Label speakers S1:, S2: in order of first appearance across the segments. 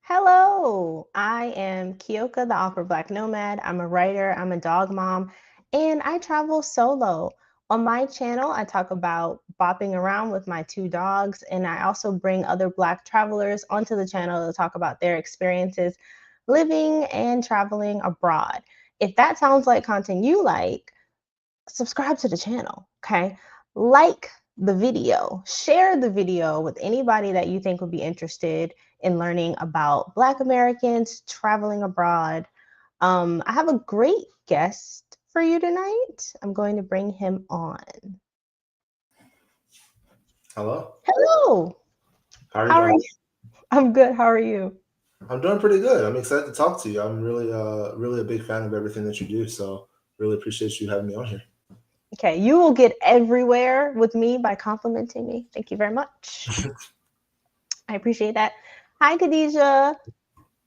S1: Hello, I am Kyoka, the Awkward Black Nomad. I'm a writer, I'm a dog mom, and I travel solo. On my channel, I talk about bopping around with my two dogs, and I also bring other Black travelers onto the channel to talk about their experiences living and traveling abroad. If that sounds like content you like, subscribe to the channel, okay? Like the video, share the video with anybody that you think would be interested in learning about Black Americans traveling abroad. I have a great guest for you tonight. I'm going to bring him on.
S2: Hello.
S1: Hello.
S2: How are you
S1: How are
S2: doing?
S1: you? I'm good. How are you?
S2: I'm doing pretty good. I'm excited to talk to you. I'm really a big fan of everything that you do. So really appreciate you having me on here.
S1: Okay, you will get everywhere with me by complimenting me. Thank you very much. I appreciate that. Hi, Khadijah.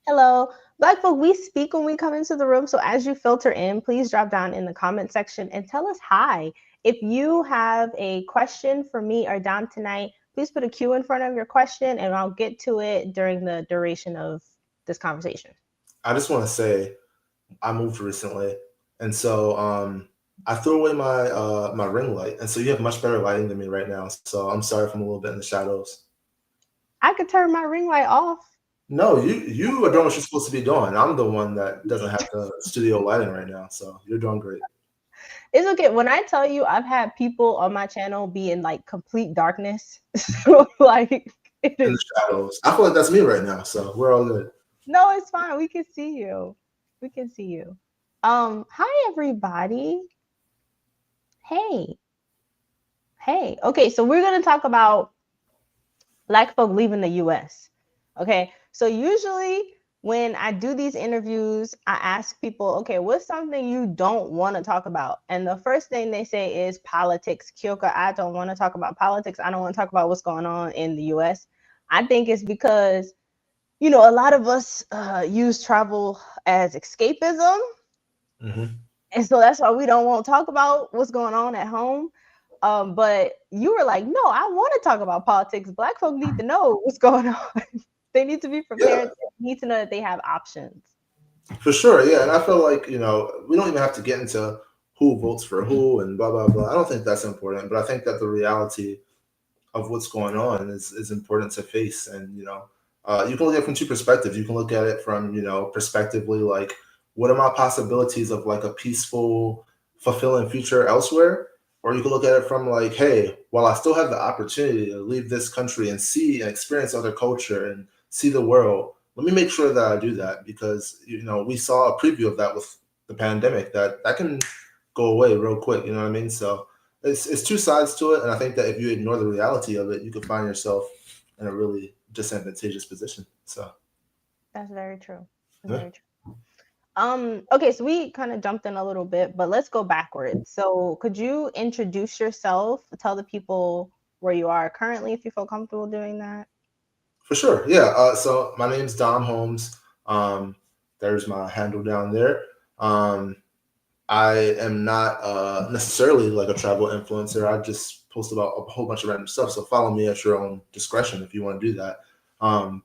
S1: Hello. Black folk, we speak when we come into the room. So as you filter in, please drop down in the comment section and tell us hi. If you have a question for me or Dom tonight, please put a Q in front of your question and I'll get to it during the duration of this conversation.
S2: I just want to say I moved recently, and so I threw away my ring light, and so you have much better lighting than me right now. So I'm sorry if I'm a little bit in the shadows.
S1: I could turn my ring light off.
S2: No, you are doing what you're supposed to be doing. I'm the one that doesn't have the studio lighting right now, so you're doing great.
S1: It's okay. When I tell you I've had people on my channel be in like complete darkness. So like it
S2: In
S1: is
S2: the shadows, I feel like that's me right now, so we're all good.
S1: no, it's fine. We can see you. We can see you. Hi everybody. Hey. Hey. Okay, so we're gonna talk about Black folk leaving the US. Okay. So usually when I do these interviews, I ask people, okay, what's something you don't want to talk about? And the first thing they say is politics. Kyoka, I don't want to talk about politics. I don't want to talk about what's going on in the US. I think it's because, a lot of us use travel as escapism.
S2: Hmm.
S1: And so that's why we don't want to talk about what's going on at home. But you were like, no, I want to talk about politics. Black folk need to know what's going on. They need to be
S2: Yeah,
S1: prepared. They need to know that they have options.
S2: for sure, yeah, and I feel like we don't even have to get into who votes for who and blah blah blah. I don't think that's important, but I think that the reality of what's going on is important to face, and you can look at it from two perspectives. You can look at it from perspectively like, what are my possibilities of like a peaceful, fulfilling future elsewhere, or you can look at it from like, hey, while I still have the opportunity to leave this country and see and experience other culture and see the world, let me make sure that I do that, because we saw a preview of that with the pandemic, that can go away real quick. You know what I mean? So it's two sides to it, and I think that if you ignore the reality of it, you could find yourself in a really disadvantageous position. So
S1: That's very true. That's
S2: yeah,
S1: very true. Okay, so we kind of jumped in a little bit, but let's go backwards. So could you introduce yourself, tell the people where you are currently if you feel comfortable doing that?
S2: for sure. Yeah. So my name's Dom Holmes. Um, there's my handle down there. Um, I am not necessarily like a travel influencer. I just post about a whole bunch of random stuff. So follow me at your own discretion if you want to do that.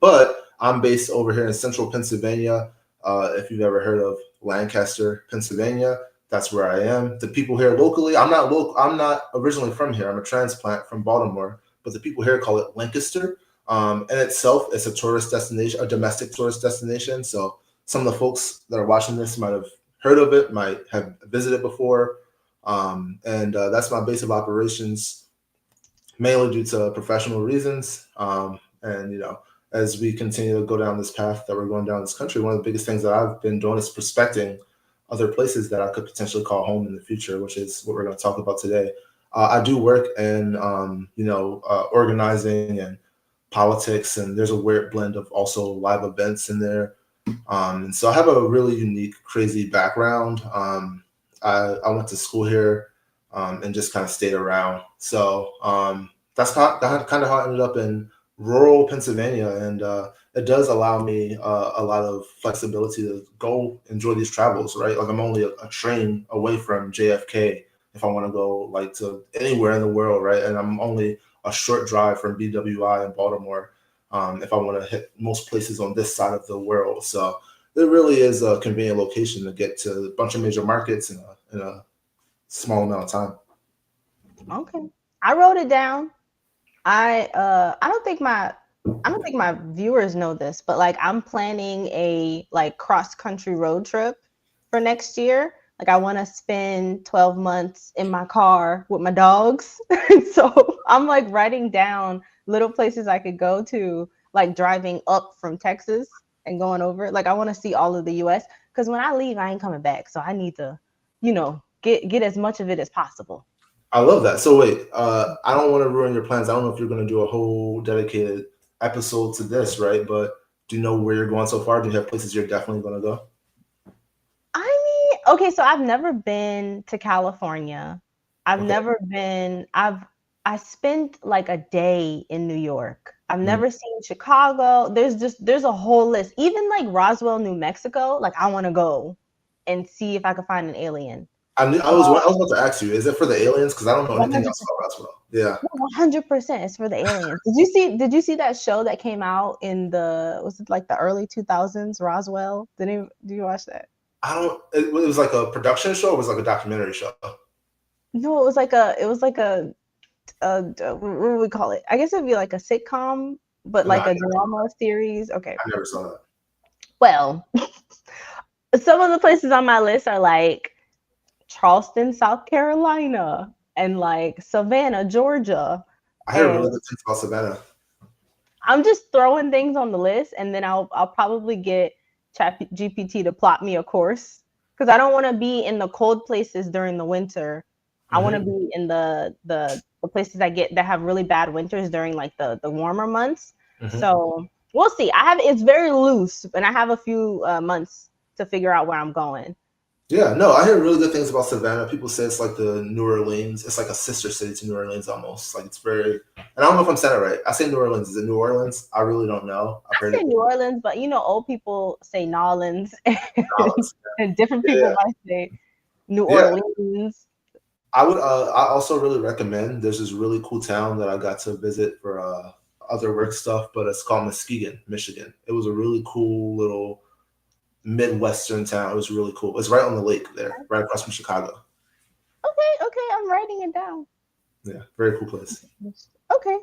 S2: But I'm based over here in central Pennsylvania. If you've ever heard of Lancaster, Pennsylvania, that's where I am. The people here locally, I'm not local. I'm not originally from here. I'm a transplant from Baltimore, but the people here call it Lancaster. In itself, it's a tourist destination, a domestic tourist destination. So some of the folks that are watching this might have heard of it, might have visited before. And that's my base of operations, mainly due to professional reasons. And as we continue to go down this path that we're going down this country, one of the biggest things that I've been doing is prospecting other places that I could potentially call home in the future, which is what we're going to talk about today. I do work in, organizing and politics, and there's a weird blend of also live events in there. And so I have a really unique, crazy background. I went to school here, and just kind of stayed around. So that's kind of how I ended up in rural Pennsylvania. And it does allow me a lot of flexibility to go enjoy these travels, right? Like I'm only a train away from JFK if I want to go like to anywhere in the world, right? And I'm only a short drive from BWI in Baltimore. if I want to hit most places on this side of the world. So it really is a convenient location to get to a bunch of major markets in a small amount of time.
S1: Okay. I wrote it down. I don't think my viewers know this, but like I'm planning a like cross country road trip for next year. Like I want to spend 12 months in my car with my dogs. So I'm like writing down little places I could go to, like driving up from Texas and going over. Like I want to see all of the US because when I leave I ain't coming back. So I need to, get as much of it as possible.
S2: I love that. So wait, I don't want to ruin your plans. I don't know if you're going to do a whole dedicated episode to this, right? But do you know where you're going so far? Do you have places you're definitely going to go?
S1: I mean, okay, so I've never been to California. I've
S2: Okay.
S1: never been I spent like a day in New York. I've
S2: Mhm.
S1: never seen Chicago. There's a whole list. Even like Roswell, New Mexico, like I want to go and see if I could find an alien.
S2: I was about to ask you, is it for the aliens? Because I don't know anything else
S1: 100%.
S2: about Roswell. Yeah,
S1: 100% it's for the aliens. Did you see that show that came out in the was it like the early 2000s, Roswell? Did you watch that?
S2: I don't. It was like a production show. Or it was like a documentary show.
S1: No, it was like what would we call it? I guess it'd be like a sitcom, but
S2: No,
S1: like a drama series. Okay.
S2: I never saw that.
S1: Well, some of the places on my list are like Charleston, South Carolina, and like Savannah, Georgia.
S2: I hear
S1: And
S2: really good things about Savannah.
S1: I'm just throwing things on the list, and then I'll probably get Chat GPT to plot me a course because I don't want to be in the cold places during the winter. I want to
S2: Hmm.
S1: be in the places that have really bad winters during like the warmer months.
S2: Hmm.
S1: So we'll see. It's very loose, and I have a few months to figure out where I'm going.
S2: Yeah, no, I hear really good things about Savannah. People say it's like the New Orleans. It's like a sister city to New Orleans almost. Like it's very. And I don't know if I'm saying it right. I say New Orleans. Is it New Orleans? I really don't know. I've heard
S1: I
S2: it.
S1: say New Orleans, but old people say Nolans,
S2: Dallas.
S1: and different people
S2: Yeah,
S1: might say New
S2: yeah.
S1: Orleans.
S2: I would. I also really recommend. There's this really cool town that I got to visit for other work stuff, but it's called Muskegon, Michigan. It was a really cool little midwestern town. It was really cool. It's right on the lake there, right across from Chicago.
S1: Okay, okay, I'm writing it down.
S2: Yeah, very cool place.
S1: Okay,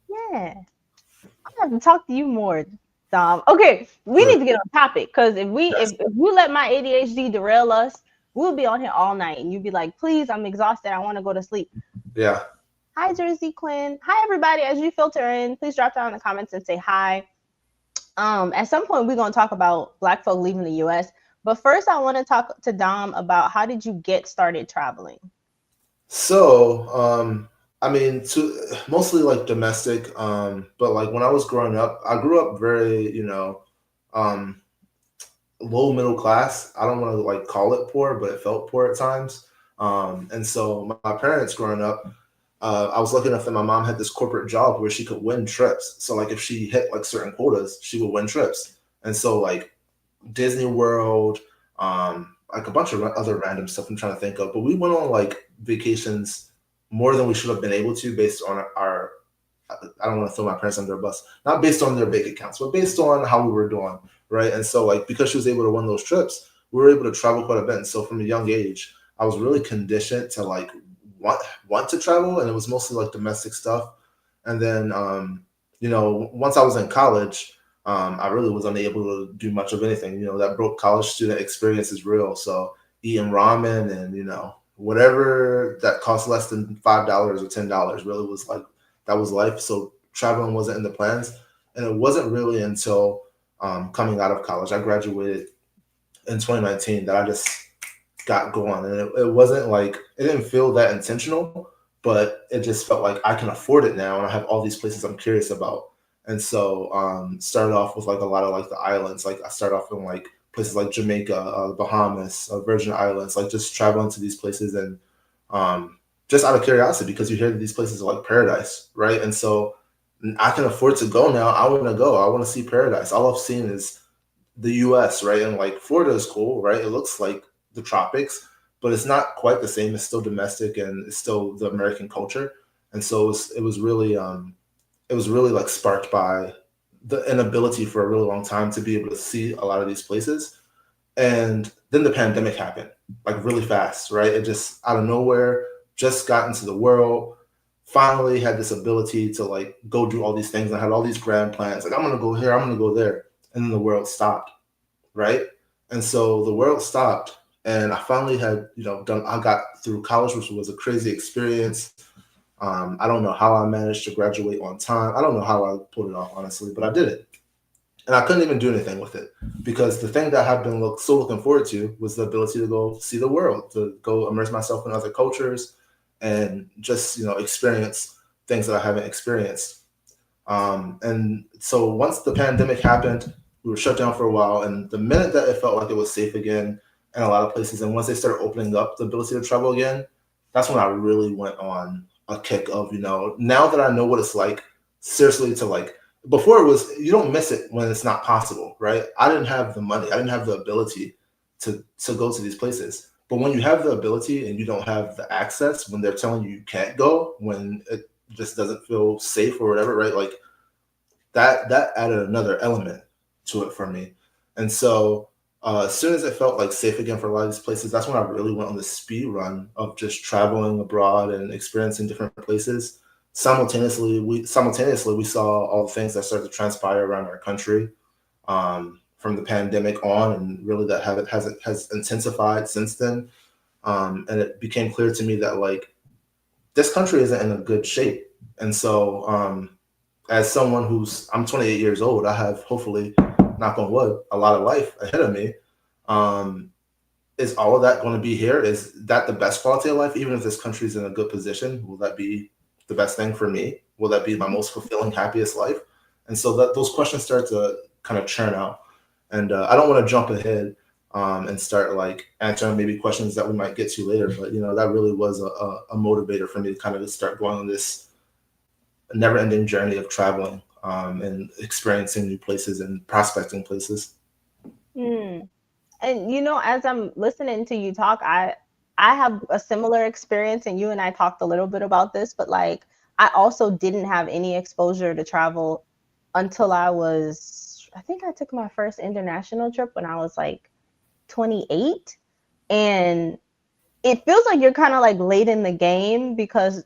S1: yeah. I have to talk to you more, Dom. Okay, we
S2: Sure.
S1: need to get on topic because if we
S2: Yes.
S1: if you let my ADHD derail us, we'll be on here all night, and you'd be like, "Please, I'm exhausted. I want to go to sleep."
S2: Yeah.
S1: Hi, Jersey Quinn. Hi, everybody. As you filter in, please drop down in the comments and say hi. At some point, we're gonna talk about Black folk leaving the U.S. But first, I want to talk to Dom about how did you get started traveling?
S2: So, I mean, to mostly like domestic, but like when I was growing up, I grew up very, um, low middle class. I don't want to like call it poor, but it felt poor at times. And so my parents growing up, I was lucky enough that my mom had this corporate job where she could win trips. So like if she hit like certain quotas, she would win trips. And so like Disney World, like a bunch of other random stuff I'm trying to think of. But we went on like vacations more than we should have been able to based on our I don't want to throw my parents under a bus, not based on their bank accounts, but based on how we were doing, right? And so, like, because she was able to win those trips, we were able to travel quite a bit. And so, from a young age, I was really conditioned to like want to travel, and it was mostly like domestic stuff. And then, once I was in college, I really was unable to do much of anything. That broke college student experience is real. So eating ramen and whatever that cost less than $5 or $10 really was like that was life. So traveling wasn't in the plans, and it wasn't really until coming out of college. I graduated in 2019 that I just got going, and it wasn't like it didn't feel that intentional, but it just felt like I can afford it now, and I have all these places I'm curious about. And so started off with like a lot of like the islands. Like I started off in like places like Jamaica, Bahamas, Virgin Islands, like just traveling to these places and um, just out of curiosity because you hear that these places are like paradise, right? And so I can afford to go now. I want to go. I want to see paradise. All I've seen is the U.S., right? And like Florida is cool, right? It looks like the tropics, but it's not quite the same. It's still domestic and it's still the American culture. And so it was really it was really like sparked by the inability for a really long time to be able to see a lot of these places. And then the pandemic happened, like really fast, right? It just out of nowhere, just got into the world, finally had this ability to like go do all these things. I had all these grand plans, like I'm gonna go here, I'm gonna go there, and then the world stopped, right? And so the world stopped, and I finally had, done. I got through college, which was a crazy experience. I don't know how I managed to graduate on time. I don't know how I pulled it off, honestly, but I did it. And I couldn't even do anything with it because the thing that I had been so looking forward to was the ability to go see the world, to go immerse myself in other cultures, and just experience things that I haven't experienced. And so once the pandemic happened, we were shut down for a while. And the minute that it felt like it was safe again in a lot of places, and once they started opening up the ability to travel again, that's when I really went on a kick of, now that I know what it's like, seriously, to like, before it was, you don't miss it when it's not possible, right? I didn't have the money, I didn't have the ability to go to these places. But when you have the ability and you don't have the access, when they're telling you you can't go, when it just doesn't feel safe or whatever, right? Like that added another element to it for me. And so as soon as it felt like safe again for a lot of these places, that's when I really went on the speed run of just traveling abroad and experiencing different places. Simultaneously we saw all the things that started to transpire around our country, from the pandemic on, and really that habit has intensified since then. And it became clear to me that like this country isn't in a good shape. And so as someone I'm 28 years old, I have, hopefully, knock on wood, a lot of life ahead of me. Um, is all of that going to be here? Is that the best quality of life? Even if this country's in a good position, will that be the best thing for me? Will that be my most fulfilling, happiest life? And so that those questions start to kind of churn out. And I don't want to jump ahead, and start like answering maybe questions that we might get to later. But that really was a motivator for me to kind of start going on this never-ending journey of traveling, and experiencing new places and prospecting places.
S1: Mm. And as I'm listening to you talk, I have a similar experience, and you and I talked a little bit about this, but like I also didn't have any exposure to travel until I think I took my first international trip when I was like 28. And it feels like you're kind of like late in the game because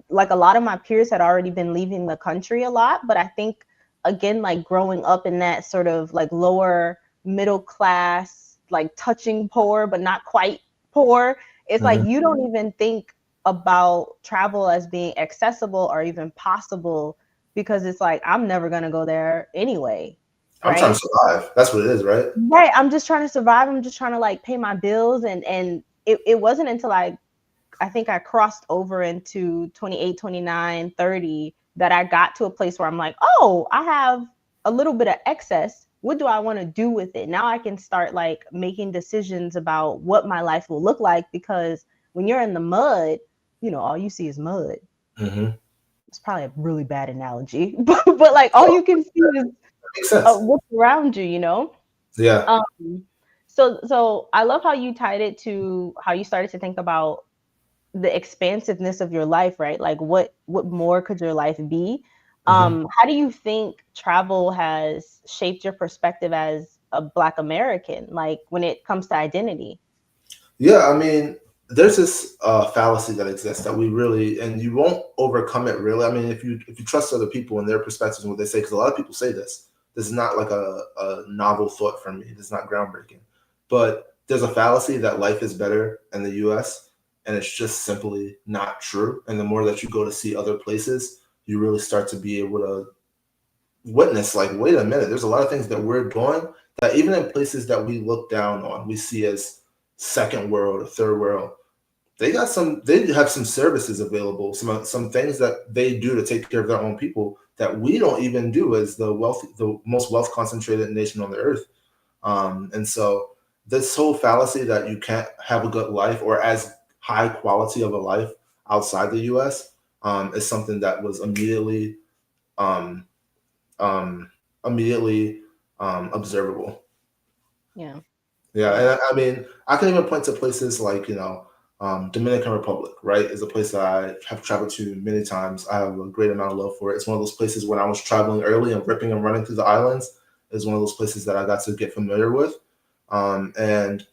S1: like a lot of my peers had already been leaving the country a lot. But I think, again, like growing up in that sort of like lower middle class, like touching poor but not quite poor, it's like
S2: Mm-hmm.
S1: you don't even think about travel as being accessible or even possible, because it's like I'm never going to go there anyway,
S2: I'm trying
S1: right?
S2: to survive. That's what it is, right?
S1: Right, I'm just trying to survive. I'm just trying to like pay my bills. And it wasn't until I think I crossed over into 28, 29, 30 that I got to a place where I'm like, oh, I have a little bit of excess. What do I want to do with it? Now I can start like making decisions about what my life will look like, because when you're in the mud, all you see is mud.
S2: Mm-hmm.
S1: It's probably a really bad analogy, but like all
S2: Oh,
S1: you can see is
S2: that makes sense.
S1: what's around you.
S2: Yeah.
S1: Um, so I love how you tied it to how you started to think about the expansiveness of your life, right? Like what more could your life be?
S2: Mm-hmm.
S1: How do you think travel has shaped your perspective as a Black American, like when it comes to identity?
S2: Yeah, I mean, there's this fallacy that exists that we really, and you won't overcome it really. I mean, if you trust other people and their perspectives and what they say, because a lot of people say this. This is not like a novel thought from me. This is not groundbreaking. But there's a fallacy that life is better in the U.S., and it's just simply not true. And the more that you go to see other places, you really start to be able to witness, like, wait a minute, there's a lot of things that we're doing that even in places that we look down on, we see as second world or third world, they have some services available, some things that they do to take care of their own people that we don't even do as the most wealth concentrated nation on the earth. And so this whole fallacy that you can't have a good life or as high quality of a life outside the US, is something that was um, um, immediately observable.
S1: Yeah,
S2: Yeah,
S1: yeah.
S2: and I mean, I can even point to places like Dominican Republic, right, is a place that I have traveled to many times. I have a great amount of love for it. It's one of those places when I was traveling early and ripping and running through the islands, is one of those places that I got to get familiar with. And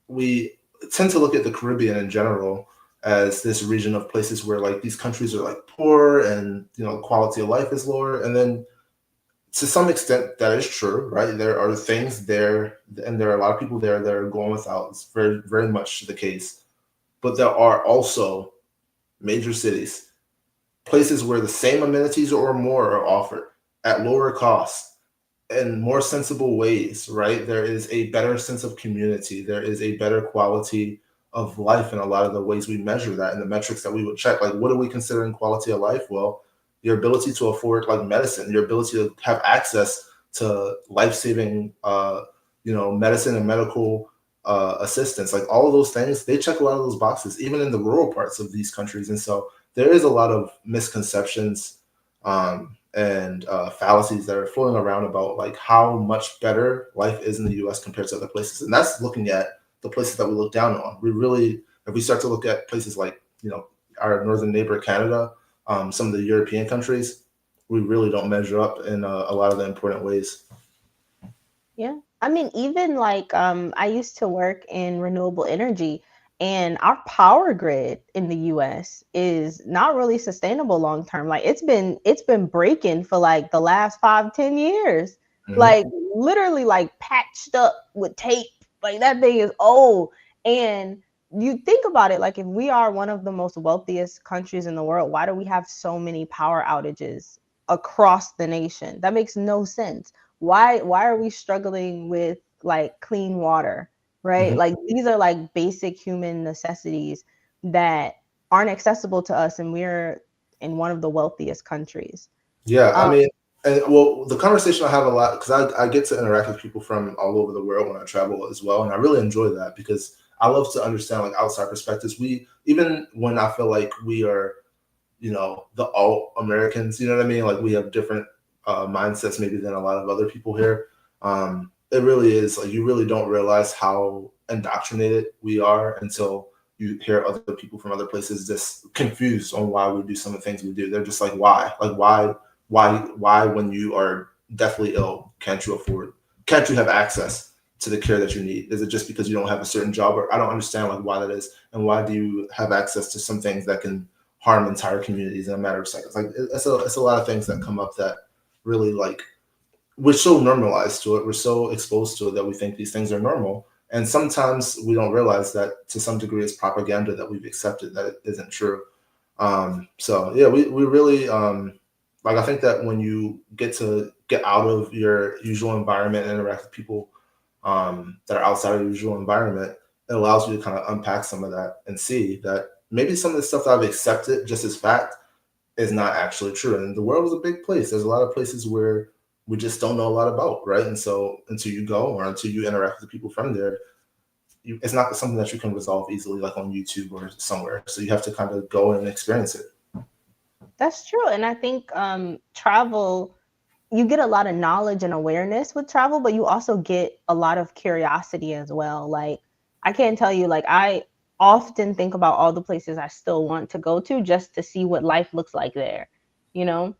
S2: we tend to look at the Caribbean in general as this region of places where like these countries are like poor and quality of life is lower. And then to some extent that is true, right? There are things there, and there are a lot of people there that are going without. It's very, very much the case. But there are also major cities, places where the same amenities or more are offered at lower costs in more sensible ways, right? There is a better sense of community. There is a better quality of life in a lot of the ways we measure that and the metrics that we would check. Like, what are we considering quality of life? Well, your ability to afford like medicine, your ability to have access to life-saving, medicine and medical assistance, like all of those things, they check a lot of those boxes, even in the rural parts of these countries. And so there is a lot of misconceptions and fallacies that are floating around about like how much better life is in the U.S. compared to other places, and that's looking at the places that we look down on. We really, if we start to look at places like our northern neighbor Canada, some of the European countries, we really don't measure up in a lot of the important ways.
S1: Yeah. I mean, even like I used to work in renewable energy, and our power grid in the US is not really sustainable long term. Like it's been breaking for like the last 5, 10 years.
S2: Hmm.
S1: Like literally like patched up with tape. Like that thing is old. And you think about it, like if we are one of the most wealthiest countries in the world, why do we have so many power outages across the nation? That makes no sense. Why are we struggling with like clean water, right?
S2: Hmm.
S1: Like these are like basic human necessities that aren't accessible to us, and we're in one of the wealthiest countries.
S2: Yeah, I
S1: um
S2: mean, and well, the conversation I have a lot because I get to interact with people from all over the world when I travel as well, and I really enjoy that because I love to understand like outside perspectives. We even when I feel like we are, the all Americans, you know what I mean? Like we have different mindsets maybe than a lot of other people here. It really is like you really don't realize how indoctrinated we are until you hear other people from other places just confused on why we do some of the things we do. They're just like, why? Like why when you are deathly ill can't you have access to the care that you need? Is it just because you don't have a certain job? Or I don't understand like why that is, and why do you have access to some things that can harm entire communities in a matter of seconds? Like it's a lot of things that come up that really like we're so normalized to it, we're so exposed to it that we think these things are normal. And sometimes we don't realize that to some degree it's propaganda that we've accepted that it isn't true. So yeah, we really like I think that when you get out of your usual environment and interact with people that are outside of your usual environment, it allows you to kind of unpack some of that and see that maybe some of the stuff that I've accepted just as fact is not actually true. And the world is a big place. There's a lot of places where we just don't know a lot about, right? And so until you go or until you interact with the people from there, it's not something that you can resolve easily, like on YouTube or somewhere. So you have to kind of go and experience it.
S1: that's true. And I think travel, you get a lot of knowledge and awareness with travel, but you also get a lot of curiosity as well. Like I can't tell you, like I often think about all the places I still want to go to just to see what life looks like there, you know?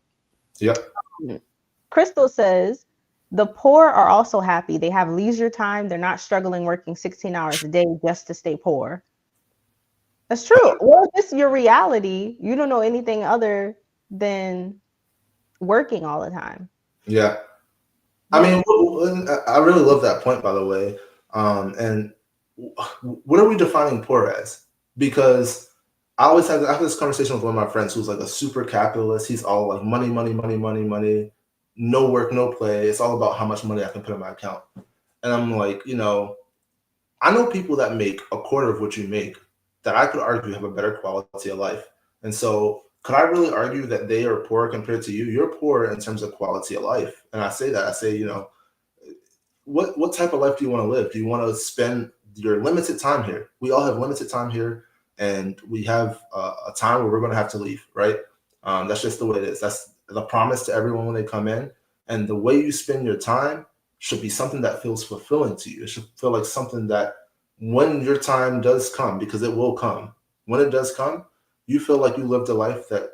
S2: Yep.
S1: Mm. Crystal says the poor are also happy. They have leisure time. They're not struggling working 16 hours a day just to stay poor. That's true. Well, if it's your reality, you don't know anything other than working all the time.
S2: Yeah. I
S1: Yeah.
S2: mean, I really love that point, by the way. And what are we defining poor as? Because I have this conversation with one of my friends who's like a super capitalist. He's all like money, money, money, money, money, no work, no play. It's all about how much money I can put in my account. And I'm like, I know people that make a quarter of what you make that I could argue have a better quality of life. And so, could I really argue that they are poor compared to you? You're poor in terms of quality of life. And I say that, I say, what type of life do you want to live? Do you want to spend your limited time here? We all have limited time here, and we have a time where we're going to have to leave, right? That's just the way it is. That's the promise to everyone when they come in. And the way you spend your time should be something that feels fulfilling to you. It should feel like something that when your time does come, because it will come, when it does come, you feel like you lived a life that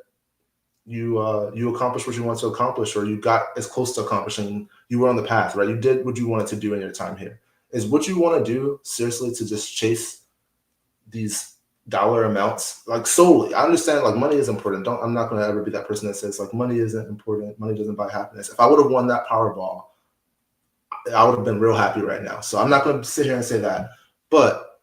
S2: you accomplished what you wanted to accomplish, or you got as close to accomplishing. You were on the path, right? You did what you wanted to do in your time here. Is what you want to do seriously to just chase these dollar amounts like solely? I understand like money is important. Don't I'm not going to ever be that person that says like money isn't important. Money doesn't buy happiness. If I would have won that Powerball, I would have been real happy right now. So I'm not going to sit here and say that, but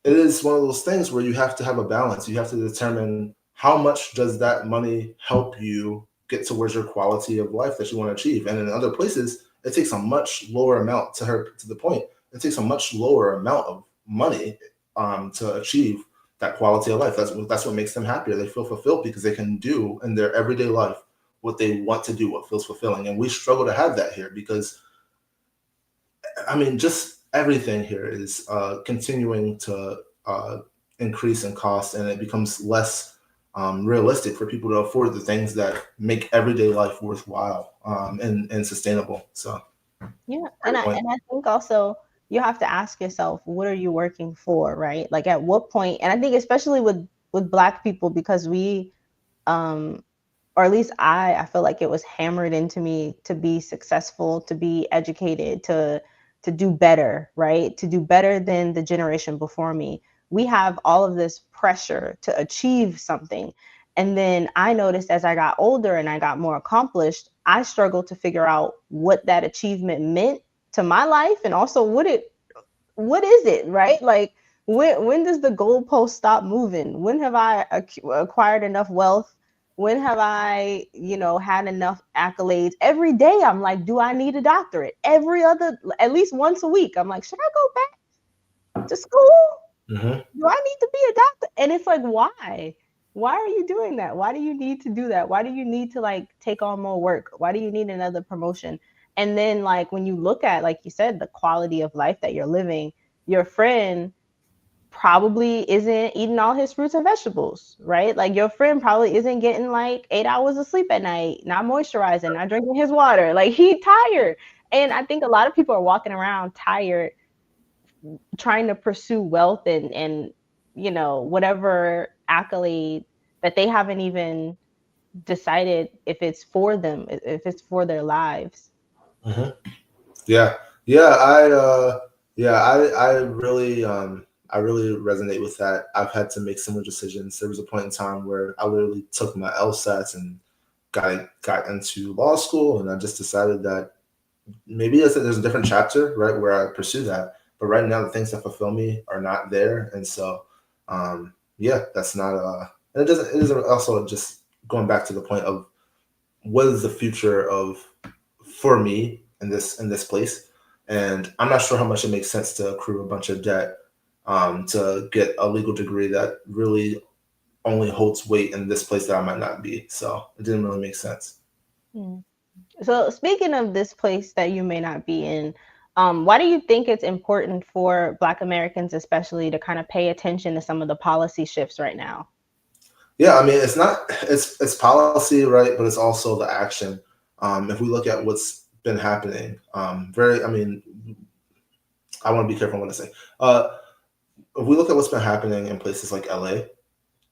S2: it is one of those things where you have to have a balance. You have to determine how much does that money help you get towards your quality of life that you want to achieve. And in other places, it takes a much lower amount to the point. It takes a much lower amount of money to achieve that quality of life. That's what makes them happier. They feel fulfilled because they can do in their everyday life what they want to do, what feels fulfilling. And we struggle to have that here because I mean, just everything here is continuing to uh, increase in cost, and it becomes less realistic for people to afford the things that make everyday life worthwhile and sustainable. So,
S1: Yeah,
S2: great point.
S1: and I think also you have to ask yourself, what are you working for, right? Like at what point, and I think especially with Black people, because we um or at least I feel like it was hammered into me to be successful, to be educated, to do better, right? To do better than the generation before me. We have all of this pressure to achieve something. And then I noticed as I got older and I got more accomplished, I struggled to figure out what that achievement meant to my life and also what is it, right? Like when does the goalpost stop moving? When have I acquired enough wealth? When have I, had enough accolades? Every day I'm like, do I need a doctorate? Every other, at least once a week, I'm like, should I go back to school?
S2: Hmm.
S1: Do I need to be a doctor? And it's like, why? Why are you doing that? Why do you need to do that? Why do you need to like take on more work? Why do you need another promotion? And then like when you look at, like you said, the quality of life that you're living, your friend probably isn't eating all his fruits and vegetables, right? Like your friend probably isn't getting like 8 hours of sleep at night, not moisturizing, not drinking his water. Like he tired. And I think a lot of people are walking around tired trying to pursue wealth and whatever accolade that they haven't even decided if it's for them, if it's for their lives.
S2: Hmm. Yeah, yeah, I really resonate with that. I've had to make similar decisions. There was a point in time where I literally took my LSATs and got into law school, and I just decided that maybe there's a different chapter, right, where I pursue that. But right now, the things that fulfill me are not there, and so, yeah, that's not. And it doesn't. It isn't also just going back to the point of what is the future of for me in this place, and I'm not sure how much it makes sense to accrue a bunch of debt to get a legal degree that really only holds weight in this place that I might not be. So it didn't really make sense.
S1: Hmm. So speaking of this place that you may not be in, why do you think it's important for Black Americans, especially, to kind of pay attention to some of the policy shifts right now?
S2: Yeah, I mean, it's not it's policy, right? But it's also the action. If we look at what's been happening, very, I mean, I want to be careful what I say. If we look at what's been happening in places like LA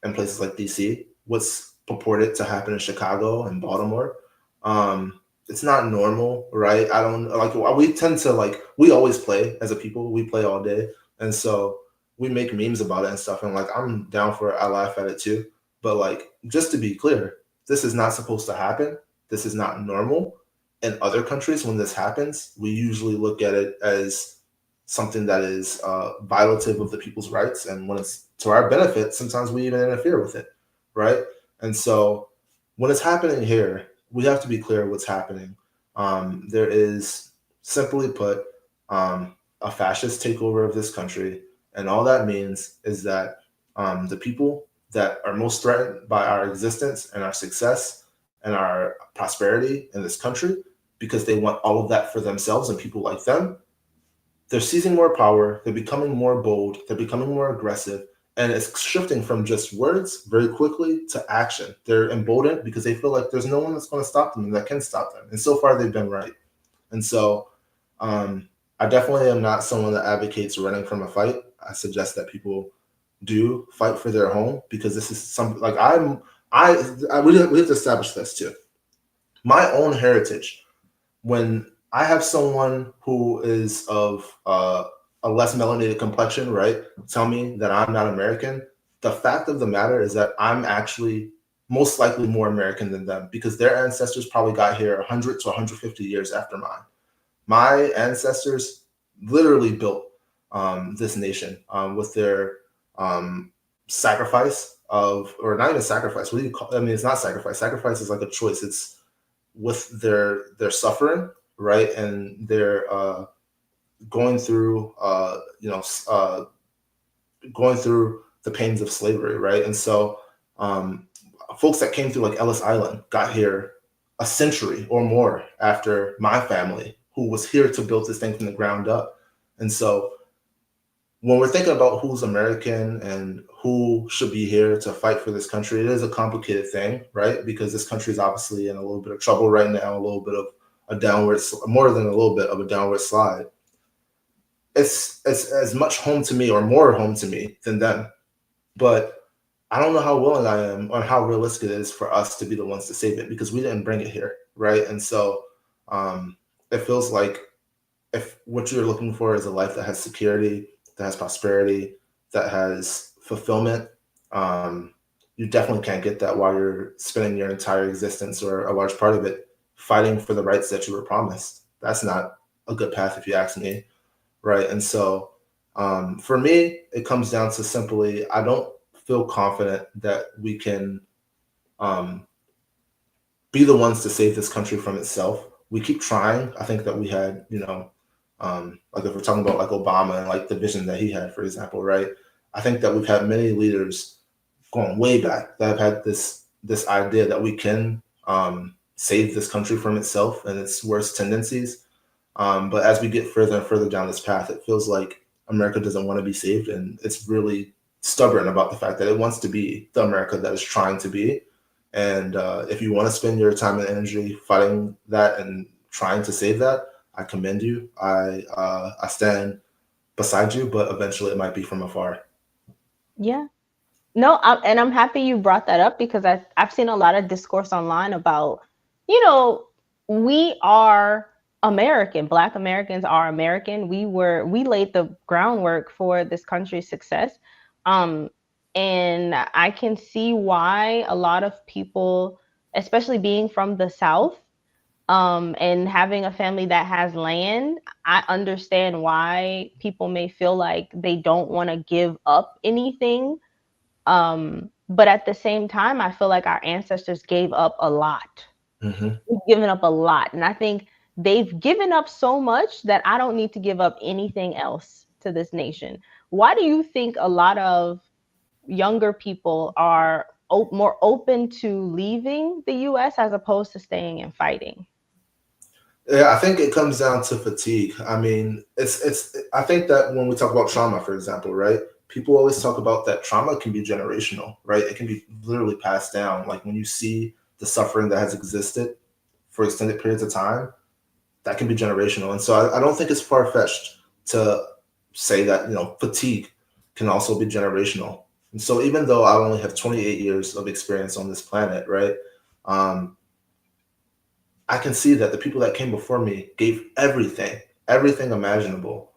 S2: and places like DC, what's purported to happen in Chicago and Baltimore, um, it's not normal, right? I don't like we tend to like we always play as a people, we play all day, and so we make memes about it and stuff. And like I'm down for it, I laugh at it too. But like just to be clear, this is not supposed to happen. This is not normal. In other countries, when this happens, we usually look at it as something that is violative of the people's rights, and when it's to our benefit, sometimes we even interfere with it, right? And so when it's happening here, we have to be clear what's happening. There is, simply put, a fascist takeover of this country, and all that means is that the people that are most threatened by our existence and our success and our prosperity in this country, because they want all of that for themselves and people like them, they're seizing more power, they're becoming more bold, they're becoming more aggressive, and it's shifting from just words very quickly to action. They're emboldened because they feel like there's no one that's going to stop them and that can stop them. And so far, they've been right. And so, um, I definitely am not someone that advocates running from a fight. I suggest that people do fight for their home, because this is some like I we have to establish this too. My own heritage, when I have someone who is of a less melanated complexion, right, tell me that I'm not American, the fact of the matter is that I'm actually most likely more American than them, because their ancestors probably got here 100 to 150 years after mine. My ancestors literally built this nation with their um, sacrifice of, or not even sacrifice. What do you call? I mean, it's not sacrifice. Sacrifice is like a choice. It's with their suffering, right, and their going through, going through the pains of slavery, right, and so um, folks that came through like Ellis Island got here a century or more after my family, who was here to build this thing from the ground up. And so when we're thinking about who's American and who should be here to fight for this country, it is a complicated thing, right? Because this country is obviously in a little bit of trouble right now, a little bit of a downward, more than a little bit of a downward slide. It's as much home to me or more home to me than them. But I don't know how willing I am or how realistic it is for us to be the ones to save it, because we didn't bring it here, right? And so um, it feels like if what you're looking for is a life that has security, that has prosperity, that has fulfillment, um, you definitely can't get that while you're spending your entire existence or a large part of it fighting for the rights that you were promised. That's not a good path, if you ask me, right? And so for me, it comes down to simply I don't feel confident that we can um, be the ones to save this country from itself. We keep trying. I think that we had, like if we're talking about like Obama and like the vision that he had, for example, right? I think that we've had many leaders going way back that have had this idea that we can save this country from itself and its worst tendencies. But as we get further and further down this path, it feels like America doesn't want to be saved, and it's really stubborn about the fact that it wants to be the America that is trying to be. And if you want to spend your time and energy fighting that and trying to save that, I commend you. I stand beside you, but eventually it might be from afar.
S1: Yeah. No, and I'm happy you brought that up because I've seen a lot of discourse online about, you know, we are American. Black Americans are American. We laid the groundwork for this country's success. Um, and I can see why a lot of people, especially being from the South, and having a family that has land, I understand why people may feel like they don't want to give up anything, but at the same time, I feel like our ancestors gave up a lot.
S2: Mm-hmm.
S1: We've given up a lot. And I think they've given up so much that I don't need to give up anything else to this nation. Why do you think a lot of younger people are more open to leaving the US as opposed to staying and fighting?
S2: Yeah, I think it comes down to fatigue. I mean, it's. I think that when we talk about trauma, for example, right? People always talk about that trauma can be generational, right? It can be literally passed down. Like when you see the suffering that has existed for extended periods of time, that can be generational. And so I don't think it's far fetched to say that fatigue can also be generational. And so even though I only have 28 years of experience on this planet, right? Um, I can see that the people that came before me gave everything, everything imaginable,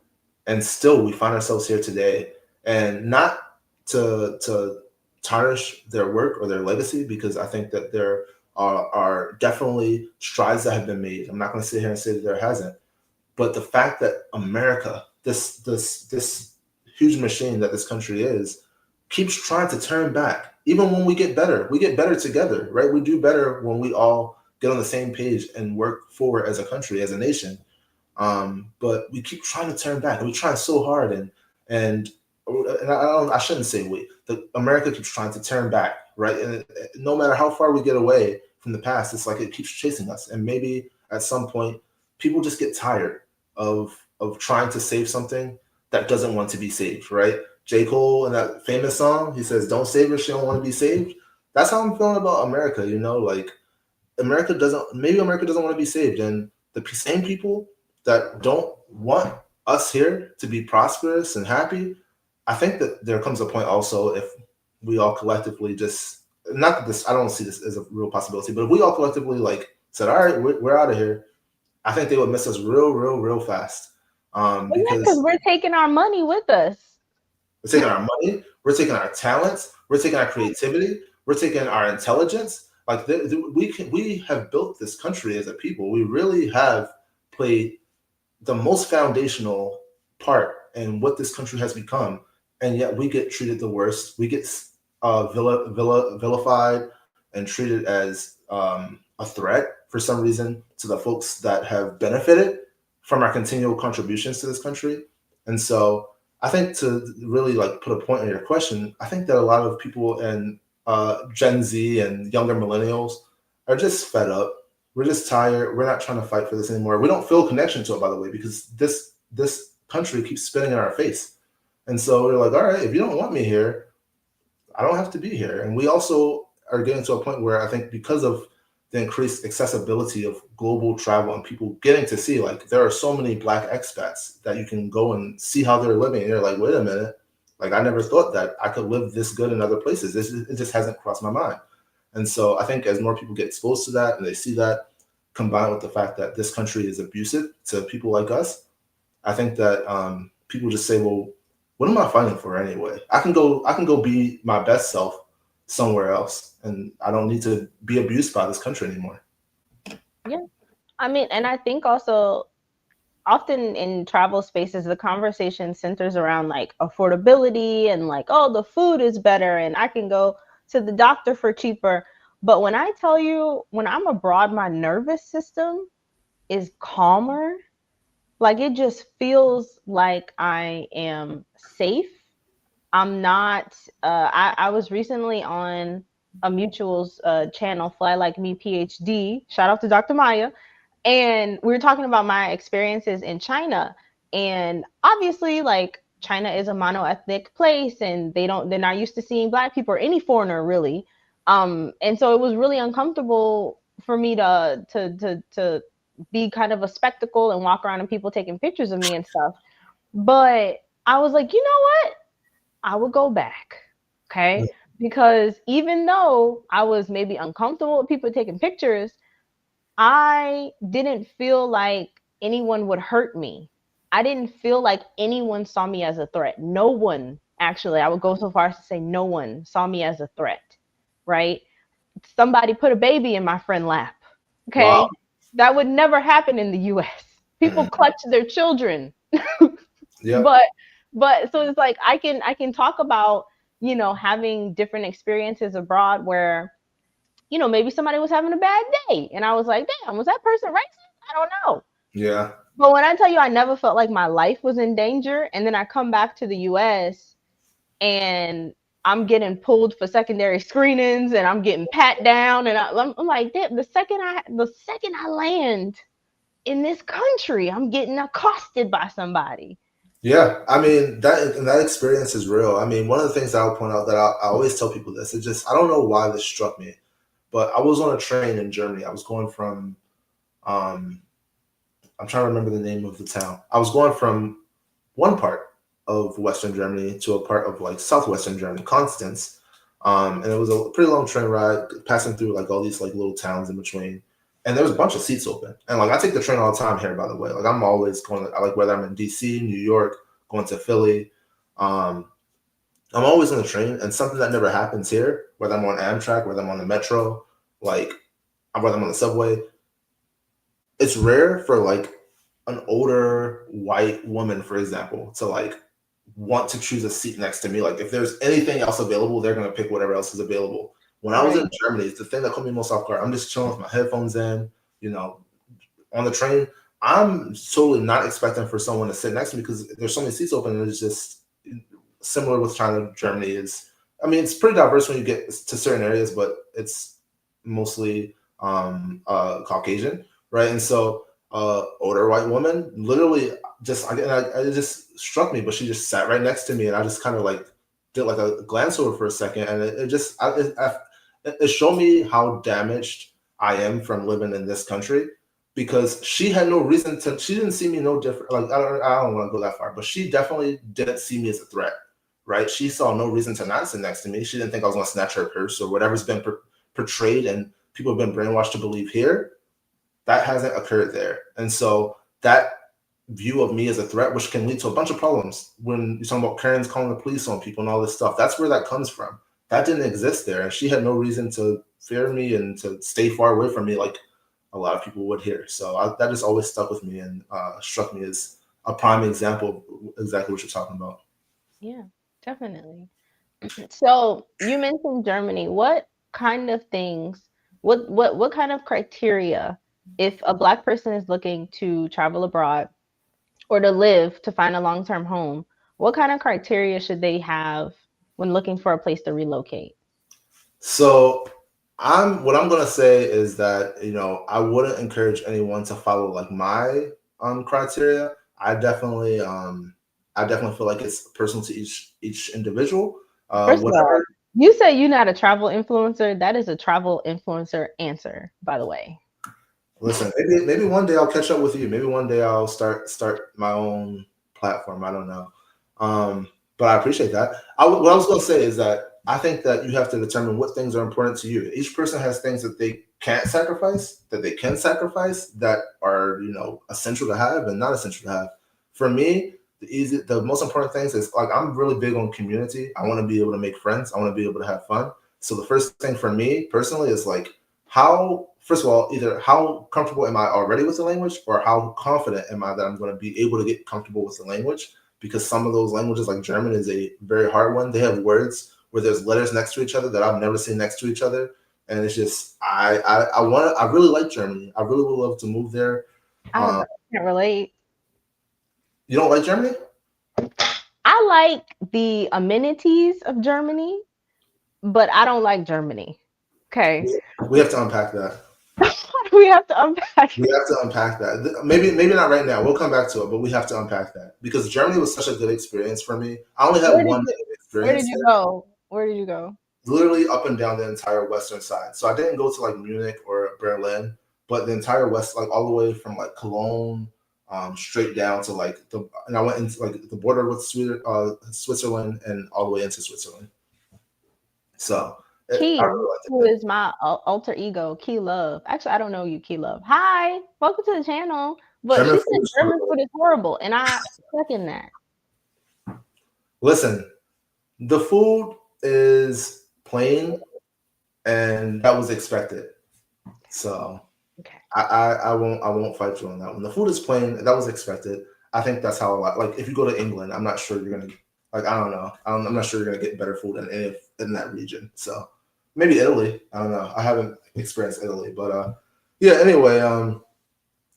S2: and still we find ourselves here today. And not to tarnish their work or their legacy, because I think that there are definitely strides that have been made. I'm not going to sit here and say that there hasn't, but the fact that America, this huge machine that this country is, keeps trying to turn back. Even when we get better together, right? We do better when we all get on the same page and work forward as a country, as a nation. But we keep trying to turn back, and we try so hard, and I shouldn't say we. The America keeps trying to turn back, right? And no matter how far we get away from the past, it's like it keeps chasing us. And maybe at some point, people just get tired of trying to save something that doesn't want to be saved, right? J. Cole in that famous song, he says, "Don't save her, she don't want to be saved." That's how I'm feeling about America. Like America doesn't want to be saved, and the same people that don't want us here to be prosperous and happy, I think that there comes a point also if we all collectively just, not that this, I don't see this as a real possibility, but if we all collectively like said, all right, we're out of here, I think they would miss us real fast.
S1: Well, yeah, because
S2: Because
S1: we're taking our money with us.
S2: we're taking our money, we're taking our talents, we're taking our creativity, we're taking our intelligence. Like we have built this country as a people. We really have played the most foundational part in what this country has become, and yet we get treated the worst. We get vilified and treated as a threat for some reason to the folks that have benefited from our continual contributions to this country. And so I think to really like put a point on your question, I think that a lot of people in Gen Z and younger millennials are just fed up. We're just tired. We're not trying to fight for this anymore. We don't feel connection to it, by the way, because this country keeps spinning in our face. And so we're like, all right, if you don't want me here, I don't have to be here. And we also are getting to a point where I think because of the increased accessibility of global travel and people getting to see, like, there are so many Black expats that you can go and see how they're living. And you're like, wait a minute, like, I never thought that I could live this good in other places. It just hasn't crossed my mind. And so I think as more people get exposed to that and they see that, combined with the fact that this country is abusive to people like us, I think that people just say, well, what am I fighting for anyway? I can go be my best self somewhere else, and I don't need to be abused by this country anymore.
S1: Yeah. I mean, and I think also often in travel spaces, the conversation centers around like affordability and like, oh, the food is better and I can go to the doctor for cheaper. But when I tell you, when I'm abroad, my nervous system is calmer. Like it just feels like I am safe. I'm not, I was recently on a mutual's channel, Fly Like Me PhD. Shout out to Dr. Maya, and we were talking about my experiences in China. And obviously, like China is a monoethnic place, and they're not used to seeing Black people or any foreigner really. And so it was really uncomfortable for me to be kind of a spectacle and walk around and people taking pictures of me and stuff. But I was like, you know what? I would go back. Okay. Because even though I was maybe uncomfortable with people taking pictures, I didn't feel like anyone would hurt me. I didn't feel like anyone saw me as a threat. No one, actually, I would go so far as to say no one saw me as a threat, right? Somebody put a baby in my friend lap.
S2: Wow.
S1: Okay? That would never happen in the US. People clutch their children.
S2: Yep.
S1: but so it's like I can talk about, having different experiences abroad where, maybe somebody was having a bad day and I was like, damn, was that person racist? I don't know.
S2: Yeah.
S1: But when I tell you I never felt like my life was in danger, and then I come back to the US and I'm getting pulled for secondary screenings and I'm getting pat down, and I'm like, damn, the second I land in this country, I'm getting accosted by somebody.
S2: Yeah. I mean, that experience is real. I mean, one of the things that I'll point out that I always tell people this, it just, I don't know why this struck me, but I was on a train in Germany. I was going from, um, I'm trying to remember the name of the town. I was going from one part of Western Germany to a part of like Southwestern Germany, Constance. And it was a pretty long train ride, passing through like all these like little towns in between. And there was a bunch of seats open. And like I take the train all the time here, by the way. Like I'm always going. I like whether I'm in DC, New York, going to Philly. Um, I'm always on the train, and something that never happens here, whether I'm on Amtrak, whether I'm on the metro, like whether I'm on the subway, it's rare for like an older white woman, for example, to like want to choose a seat next to me. Like if there's anything else available, they're gonna pick whatever else is available. When I was
S1: Right.
S2: in Germany, it's the thing that caught me most off guard. I'm just chilling with my headphones in, you know, on the train. I'm totally not expecting for someone to sit next to me because there's so many seats open, and it's just similar with China. Germany is, I mean, it's pretty diverse when you get to certain areas, but it's mostly Caucasian, right? And so older white woman literally just it just struck me, but she just sat right next to me, and I just kind of like did like a glance over for a second, and it just it showed me how damaged I am from living in this country, because she had no reason to. She didn't see me no different. Like I don't want to go that far, but she definitely didn't see me as a threat. right? She saw no reason to not sit next to me. She didn't think I was going to snatch her purse or whatever's been portrayed and people have been brainwashed to believe here. That hasn't occurred there. And so that view of me as a threat, which can lead to a bunch of problems when you're talking about Karens calling the police on people and all this stuff, that's where that comes from. That didn't exist there. And she had no reason to fear me and to stay far away from me like a lot of people would here. So that just always stuck with me and struck me as a prime example of exactly what you're talking about.
S1: Yeah, definitely. So you mentioned Germany. What kind of things, what kind of criteria, if a Black person is looking to travel abroad or to live to find a long-term home, what kind of criteria should they have when looking for a place to relocate?
S2: So what I'm gonna say is that I wouldn't encourage anyone to follow like my criteria. I definitely I definitely feel like it's personal to each individual.
S1: First of all,
S2: Whatever.
S1: you say you're not a travel influencer. That is a travel influencer answer, by the way.
S2: Listen, maybe one day I'll catch up with you. Maybe one day I'll start my own platform. I don't know, but I appreciate that. What I was going to say is that I think that you have to determine what things are important to you. Each person has things that they can't sacrifice, that they can sacrifice, that are essential to have and not essential to have. For me, the most important things is like I'm really big on community. I want to be able to make friends. I want to be able to have fun. So the first thing for me personally is like how first of all, either how comfortable am I already with the language or how confident am I that I'm going to be able to get comfortable with the language? Because some of those languages, like German, is a very hard one. They have words where there's letters next to each other that I've never seen next to each other. And it's just, I really like Germany. I really would love to move there.
S1: I
S2: Um,
S1: can't relate.
S2: you don't like Germany?
S1: I like the amenities of Germany, but I don't like Germany. Okay.
S2: We have to unpack that.
S1: Why do we have to unpack
S2: We
S1: it?
S2: have to unpack that. Maybe not right now. We'll come back to it, but we have to unpack that because Germany was such a good experience for me. I only had
S1: Where did
S2: one
S1: you where did
S2: experience
S1: you
S2: there,
S1: go? Where did you go?
S2: literally up and down the entire western side. So I didn't go to like Munich or Berlin, but the entire west, like all the way from like Cologne, straight down to like and I went into like the border with Switzerland and all the way into Switzerland. So I
S1: Key,
S2: really liked
S1: who
S2: it.
S1: is my alter ego, Key Love. Actually, I don't know you, Key Love. Hi, welcome to the channel. But
S2: German
S1: she
S2: food
S1: said
S2: is
S1: German
S2: horrible.
S1: food is horrible, and I second that.
S2: Listen, the food is plain, and that was expected. So
S1: Okay.
S2: I won't fight you on that one. The food is plain. That was expected. I think that's how a lot. Like if you go to England, I'm not sure you're gonna like. I don't know. I'm not sure you're gonna get better food in that region. So maybe Italy. I don't know. I haven't experienced Italy, but yeah. Anyway,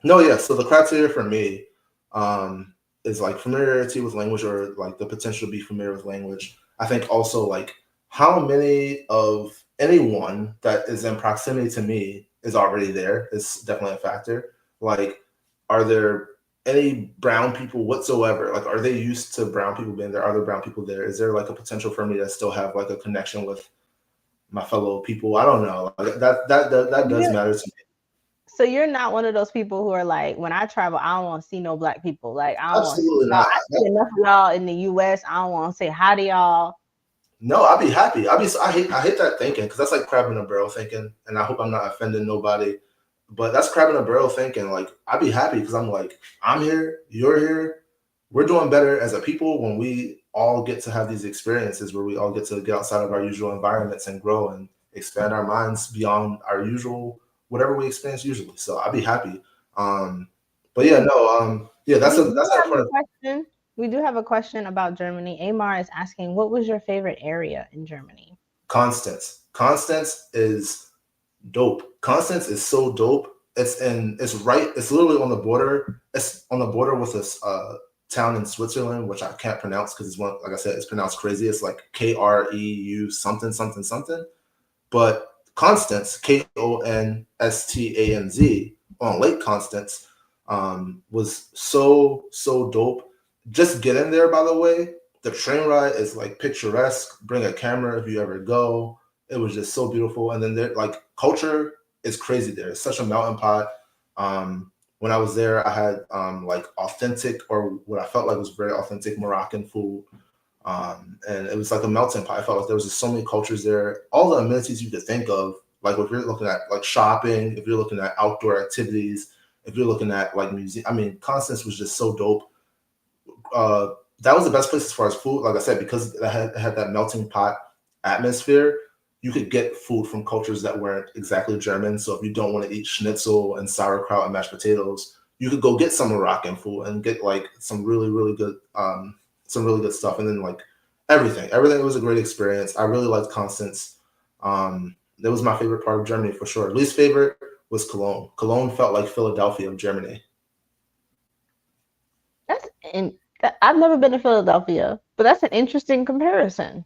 S2: no, yeah. So the criteria for me um, is like familiarity with language or like the potential to be familiar with language. I think also like how many of anyone that is in proximity to me is already there is definitely a factor. Like, are there any brown people whatsoever? Like, are they used to brown people being there? Are there brown people there? Is there like a potential for me to still have like a connection with my fellow people? I don't know. Like, that does
S1: You
S2: matter to me.
S1: so you're not one of those people who are like, when I travel, I don't want to see no black people. Like I don't want to see
S2: Absolutely
S1: y'all.
S2: not.
S1: I see enough of y'all in the US. I don't want to say hi to y'all.
S2: No, I'd be happy. I hate that thinking because that's like crab in a barrel thinking, and I hope I'm not offending nobody. But that's crab in a barrel thinking. Like I'd be happy because I'm like I'm here, you're here, we're doing better as a people when we all get to have these experiences where we all get to get outside of our usual environments and grow and expand our minds beyond our usual whatever we experience usually. So I'd be happy. Um, but yeah,
S1: Hmm.
S2: no, yeah,
S1: We
S2: that's
S1: do
S2: an
S1: have a
S2: important
S1: question. We do have a question about Germany. Amar is asking, what was your favorite area in Germany?
S2: constance. Constance is dope. Constance is so dope. It's literally on the border. It's on the border with this town in Switzerland, which I can't pronounce because it's one, like I said, it's pronounced crazy. It's like Kreu something something something. But Constance, Konstanz, on Lake Constance, was so dope. Just getting there, by the way, the train ride is like picturesque. Bring a camera if you ever go. It was just so beautiful. And then there, like culture is crazy there. It's such a melting pot. When I was there, I had like authentic or what I felt like was very authentic Moroccan food. And it was like a melting pot. I felt like there was just so many cultures there, all the amenities you could think of. Like if you're looking at like shopping, if you're looking at outdoor activities, if you're looking at like museum, I mean, Constance was just so dope. uh, that was the best place as far as food. Like I said, because it had that melting pot atmosphere, you could get food from cultures that weren't exactly German. So if you don't want to eat schnitzel and sauerkraut and mashed potatoes, you could go get some Moroccan food and get like some really good stuff. And then like everything was a great experience. I really liked Constance. That was my favorite part of Germany for sure. Least favorite was Cologne. Cologne felt like Philadelphia of Germany.
S1: That's I've never been to Philadelphia, but that's an interesting comparison.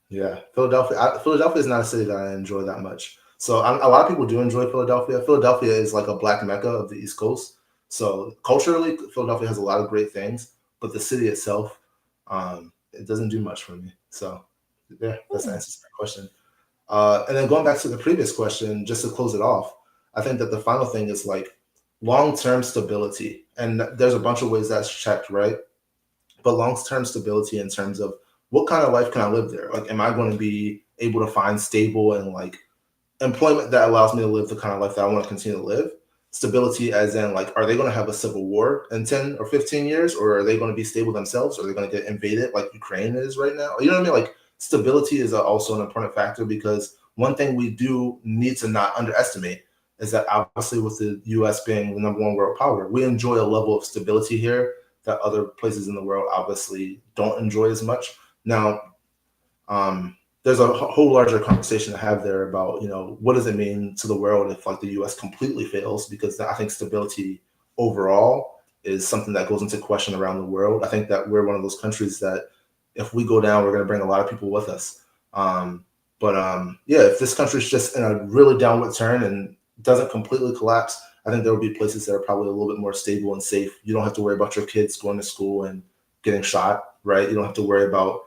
S2: Yeah, Philadelphia is not a city that I enjoy that much. So a lot of people do enjoy Philadelphia. Philadelphia is like a black mecca of the East Coast. So culturally, Philadelphia has a lot of great things, but the city itself, it doesn't do much for me. So yeah, that's the
S1: Hmm.
S2: answer to that question. And then going back to the previous question, just to close it off, I think that the final thing is like long-term stability, and there's a bunch of ways that's checked, right? But long-term stability in terms of what kind of life can I live there? Like, am I going to be able to find stable and like employment that allows me to live the kind of life that I want to continue to live? Stability, as in, like, are they going to have a civil war in 10 or 15 years, or are they going to be stable themselves? Or are they going to get invaded like Ukraine is right now? You know what I mean? Like, stability is also an important factor because one thing we do need to not underestimate is that obviously, with the US being the number one world power, we enjoy a level of stability here that other places in the world obviously don't enjoy as much. Now, there's a whole larger conversation to have there about, what does it mean to the world if like the US completely fails, because I think stability overall is something that goes into question around the world. I think that we're one of those countries that if we go down, we're going to bring a lot of people with us. But yeah, if this country's just in a really downward turn and doesn't completely collapse, I think there will be places that are probably a little bit more stable and safe. You don't have to worry about your kids going to school and getting shot, right? You don't have to worry about,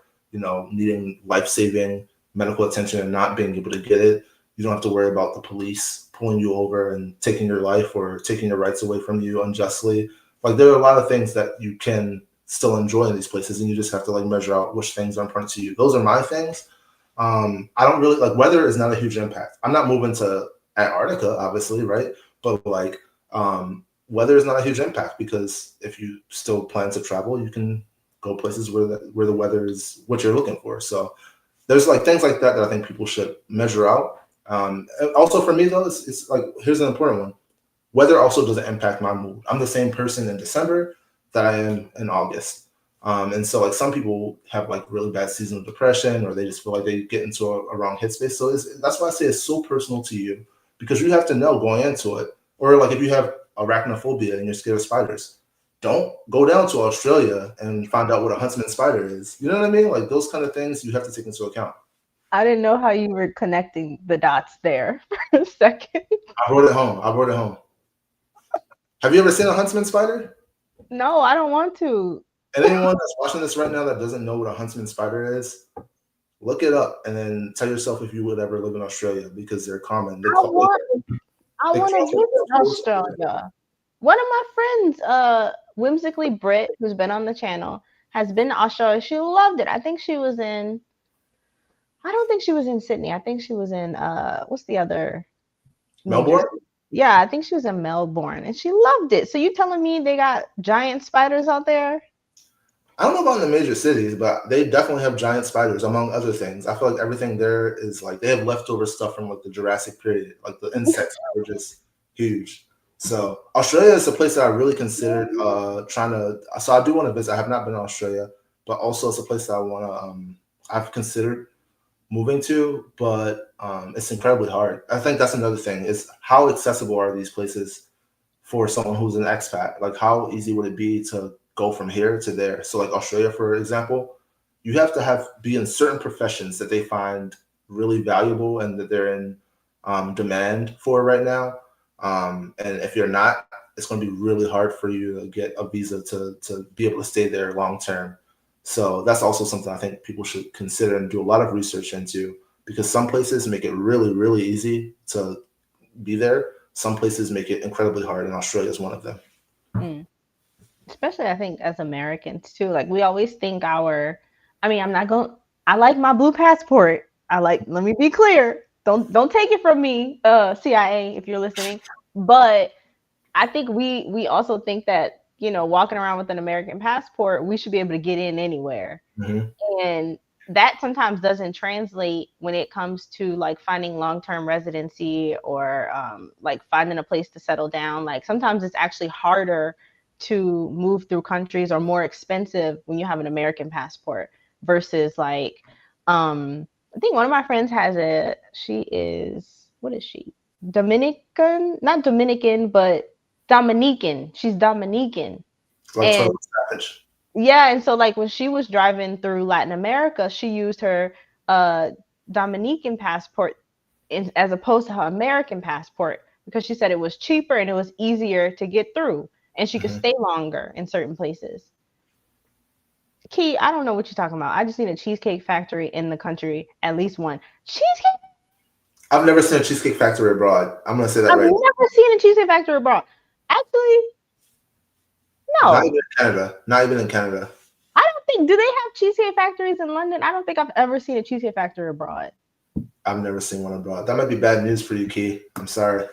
S2: needing life saving medical attention and not being able to get it. You don't have to worry about the police pulling you over and taking your life or taking your rights away from you unjustly. Like, there are a lot of things that you can still enjoy in these places, and you just have to like measure out which things are important to you. Those are my things. I don't really like, weather is not a huge impact. I'm not moving to Antarctica, obviously, right? But like, weather is not a huge impact because if you still plan to travel, you can go places where the weather is what you're looking for. So there's like things like that that I think people should measure out. And also for me though, it's like, here's an important one. Weather also doesn't impact my mood. I'm the same person in December that I am in August. And so like some people have like really bad seasonal depression, or they just feel like they get into a wrong headspace. So that's why I say it's so personal to you, because you have to know going into it. Or like if you have arachnophobia and you're scared of spiders, don't go down to Australia and find out what a huntsman spider is. You know what I mean? Like those kind of things you have to take into account.
S1: I didn't know how you were connecting the dots there for a second.
S2: I brought it home. I brought it home. Have you ever seen a huntsman spider?
S1: No, I don't want to.
S2: And anyone that's watching this right now that doesn't know what a huntsman spider is, look it up and then tell yourself if you would ever live in Australia, because they're common.
S1: I want I
S2: They
S1: want to
S2: crawl through
S1: visit
S2: the doors.
S1: Australia. One of my friends, whimsically Brit, who's been on the channel, has been to Australia. She loved it. I don't think she was in Sydney. I think she was in what's the other major
S2: Melbourne?
S1: city? Yeah, I think she was in Melbourne and she loved it. So you telling me they got giant spiders out there?
S2: I don't know about in the major cities, but they definitely have giant spiders, among other things. I feel like everything there is like they have leftover stuff from like the Jurassic period. Like the insects were just huge. So Australia is a place that I really considered trying to. So I do want to visit. I have not been to Australia, but also it's a place that I want to. I've considered moving to, but it's incredibly hard. I think that's another thing is how accessible are these places for someone who's an expat? Like, how easy would it be to go from here to there? So, like Australia, for example, you have to be in certain professions that they find really valuable and that they're in demand for right now. And if you're not, it's going to be really hard for you to get a visa to be able to stay there long term. So that's also something I think people should consider and do a lot of research into, because some places make it really, really easy to be there. Some places make it incredibly hard, and Australia is one of them.
S1: Mm. Especially I think as Americans too. Like we always think our I mean, I'm not going. I like my blue passport. I like. Let me be clear. Don't take it from me, CIA, if you're listening. But I think we also think that walking around with an American passport, we should be able to get in anywhere.
S2: Hmm.
S1: And that sometimes doesn't translate when it comes to like finding long-term residency or like finding a place to settle down. Like sometimes it's actually harder to move through countries or more expensive when you have an American passport versus like I think one of my friends has a she is what is she? Dominican, not Dominican, but Dominican. She's Dominican.
S2: Like
S1: And
S2: 12 Savage.
S1: yeah, and so like when she was driving through Latin America, she used her uh Dominican passport as opposed to her American passport because she said it was cheaper and it was easier to get through and she could
S2: Hmm.
S1: stay longer in certain places. Key, I don't know what you're talking about. I just need a cheesecake factory in the country, at least one. Cheesecake?
S2: I've never seen a Cheesecake Factory abroad. I'm gonna say that
S1: I've
S2: right
S1: never seen a cheesecake factory abroad. Actually,
S2: now. Not even
S1: no.
S2: in Canada. Not even in Canada.
S1: I don't think do they have cheesecake factories in London? I don't think I've ever seen a cheesecake factory abroad.
S2: I've never seen one abroad. That might be bad news for you, Key. I'm sorry.